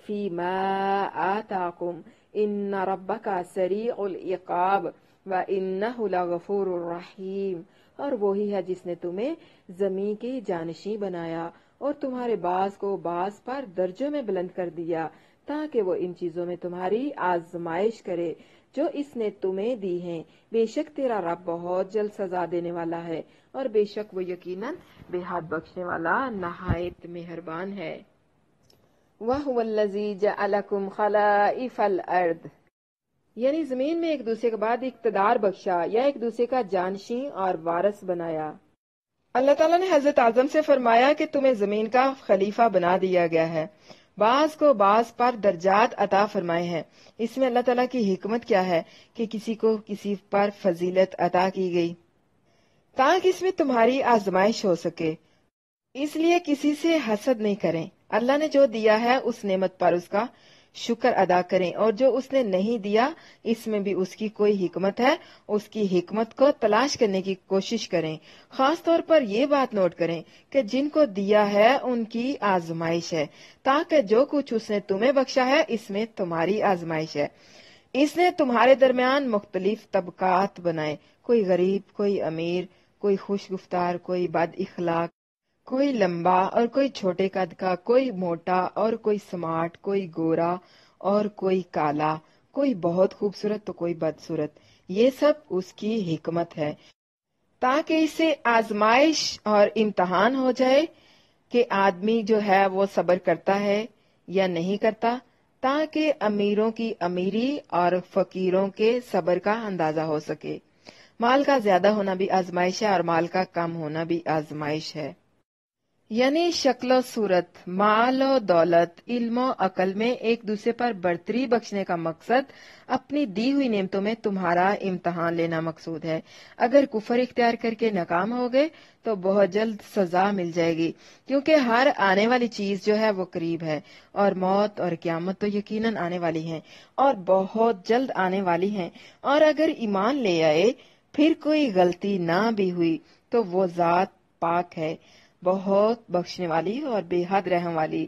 فِي مَا آتَاكُمْ إِنَّ رَبَّكَ سَرِيعُ الْعِقَابِ وَإِنَّهُ لَغَفُورٌ رَحِيمٌ۔ اور وہی ہے جس نے تمہیں زمین کی جانشین بنایا اور تمہارے بعض کو بعض پر درجوں میں بلند کر دیا، تاکہ وہ ان چیزوں میں تمہاری آزمائش کرے جو اس نے تمہیں دی ہیں۔ بے شک تیرا رب بہت جلد سزا دینے والا ہے، اور بے شک وہ یقیناً بے حد بخشنے والا نہایت مہربان ہے۔ وَهُوَ الَّذِي جَعَلَكُمْ خَلَائِفَ الْأَرْضِ، یعنی زمین میں ایک دوسرے کے بعد اقتدار بخشا یا ایک دوسرے کا جانشین اور وارث بنایا۔ اللہ تعالیٰ نے حضرت آدم سے فرمایا کہ تمہیں زمین کا خلیفہ بنا دیا گیا ہے، بعض کو بعض پر درجات عطا فرمائے ہیں۔ اس میں اللہ تعالیٰ کی حکمت کیا ہے کہ کسی کو کسی پر فضیلت عطا کی گئی تاکہ اس میں تمہاری آزمائش ہو سکے۔ اس لیے کسی سے حسد نہیں کریں، اللہ نے جو دیا ہے اس نعمت پر اس کا شکر ادا کریں، اور جو اس نے نہیں دیا اس میں بھی اس کی کوئی حکمت ہے، اس کی حکمت کو تلاش کرنے کی کوشش کریں۔ خاص طور پر یہ بات نوٹ کریں کہ جن کو دیا ہے ان کی آزمائش ہے، تاکہ جو کچھ اس نے تمہیں بخشا ہے اس میں تمہاری آزمائش ہے۔ اس نے تمہارے درمیان مختلف طبقات بنائے، کوئی غریب، کوئی امیر، کوئی خوش گفتار، کوئی بد اخلاق، کوئی لمبا اور کوئی چھوٹے قد کا، کوئی موٹا اور کوئی سمارٹ، کوئی گورا اور کوئی کالا، کوئی بہت خوبصورت تو کوئی بدصورت۔ یہ سب اس کی حکمت ہے تاکہ اسے آزمائش اور امتحان ہو جائے کہ آدمی جو ہے وہ صبر کرتا ہے یا نہیں کرتا، تاکہ امیروں کی امیری اور فقیروں کے صبر کا اندازہ ہو سکے۔ مال کا زیادہ ہونا بھی آزمائش ہے اور مال کا کم ہونا بھی آزمائش ہے۔ یعنی شکل و صورت، مال و دولت، علم و عقل میں ایک دوسرے پر برتری بخشنے کا مقصد اپنی دی ہوئی نعمتوں میں تمہارا امتحان لینا مقصود ہے۔ اگر کفر اختیار کر کے ناکام ہو گئے تو بہت جلد سزا مل جائے گی، کیونکہ ہر آنے والی چیز جو ہے وہ قریب ہے، اور موت اور قیامت تو یقیناً آنے والی ہیں اور بہت جلد آنے والی ہیں۔ اور اگر ایمان لے آئے پھر کوئی غلطی نہ بھی ہوئی تو وہ ذات پاک ہے، بہت بخشنے والی اور بے حد رحم والی۔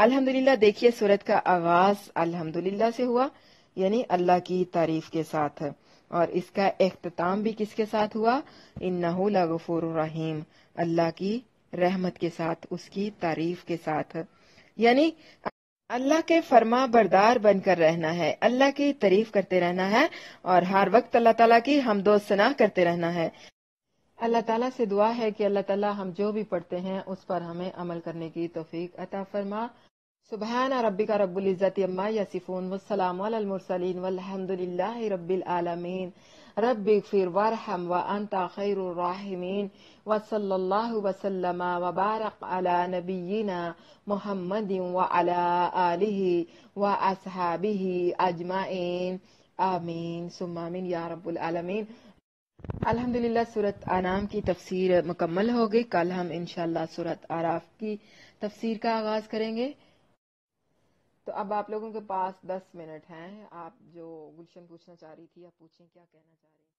الحمدللہ، دیکھیے سورت کا آغاز الحمدللہ سے ہوا، یعنی اللہ کی تعریف کے ساتھ، اور اس کا اختتام بھی کس کے ساتھ ہوا؟ انہ لغفور رحیم، اللہ کی رحمت کے ساتھ، اس کی تعریف کے ساتھ۔ یعنی اللہ کے فرما بردار بن کر رہنا ہے، اللہ کی تعریف کرتے رہنا ہے، اور ہر وقت اللہ تعالیٰ کی حمد و ثنا کرتے رہنا ہے۔ اللہ تعالیٰ سے دعا ہے کہ اللہ تعالیٰ ہم جو بھی پڑھتے ہیں اس پر ہمیں عمل کرنے کی توفیق عطا فرما۔ سبحان ربک رب العزت عما یصفون والسلام علی المرسلین والحمد للہ رب العالمین۔ رب اغفر وارحم وانت خیر الراحمین، وصلی اللہ وسلم وبارک علی نبینا محمد وعلی آلہ واصحابہ اجمعین، آمین ثم آمین یا رب العالمین۔ الحمدللہ سورت انعام کی تفسیر مکمل ہو گئی۔ کل ہم انشاءاللہ سورت اعراف کی تفسیر کا آغاز کریں گے۔ تو اب آپ لوگوں کے پاس 10 منٹ ہیں، آپ جو گلشن پوچھنا چاہ رہی تھی آپ پوچھیں، کیا کہنا چاہ رہی ہیں؟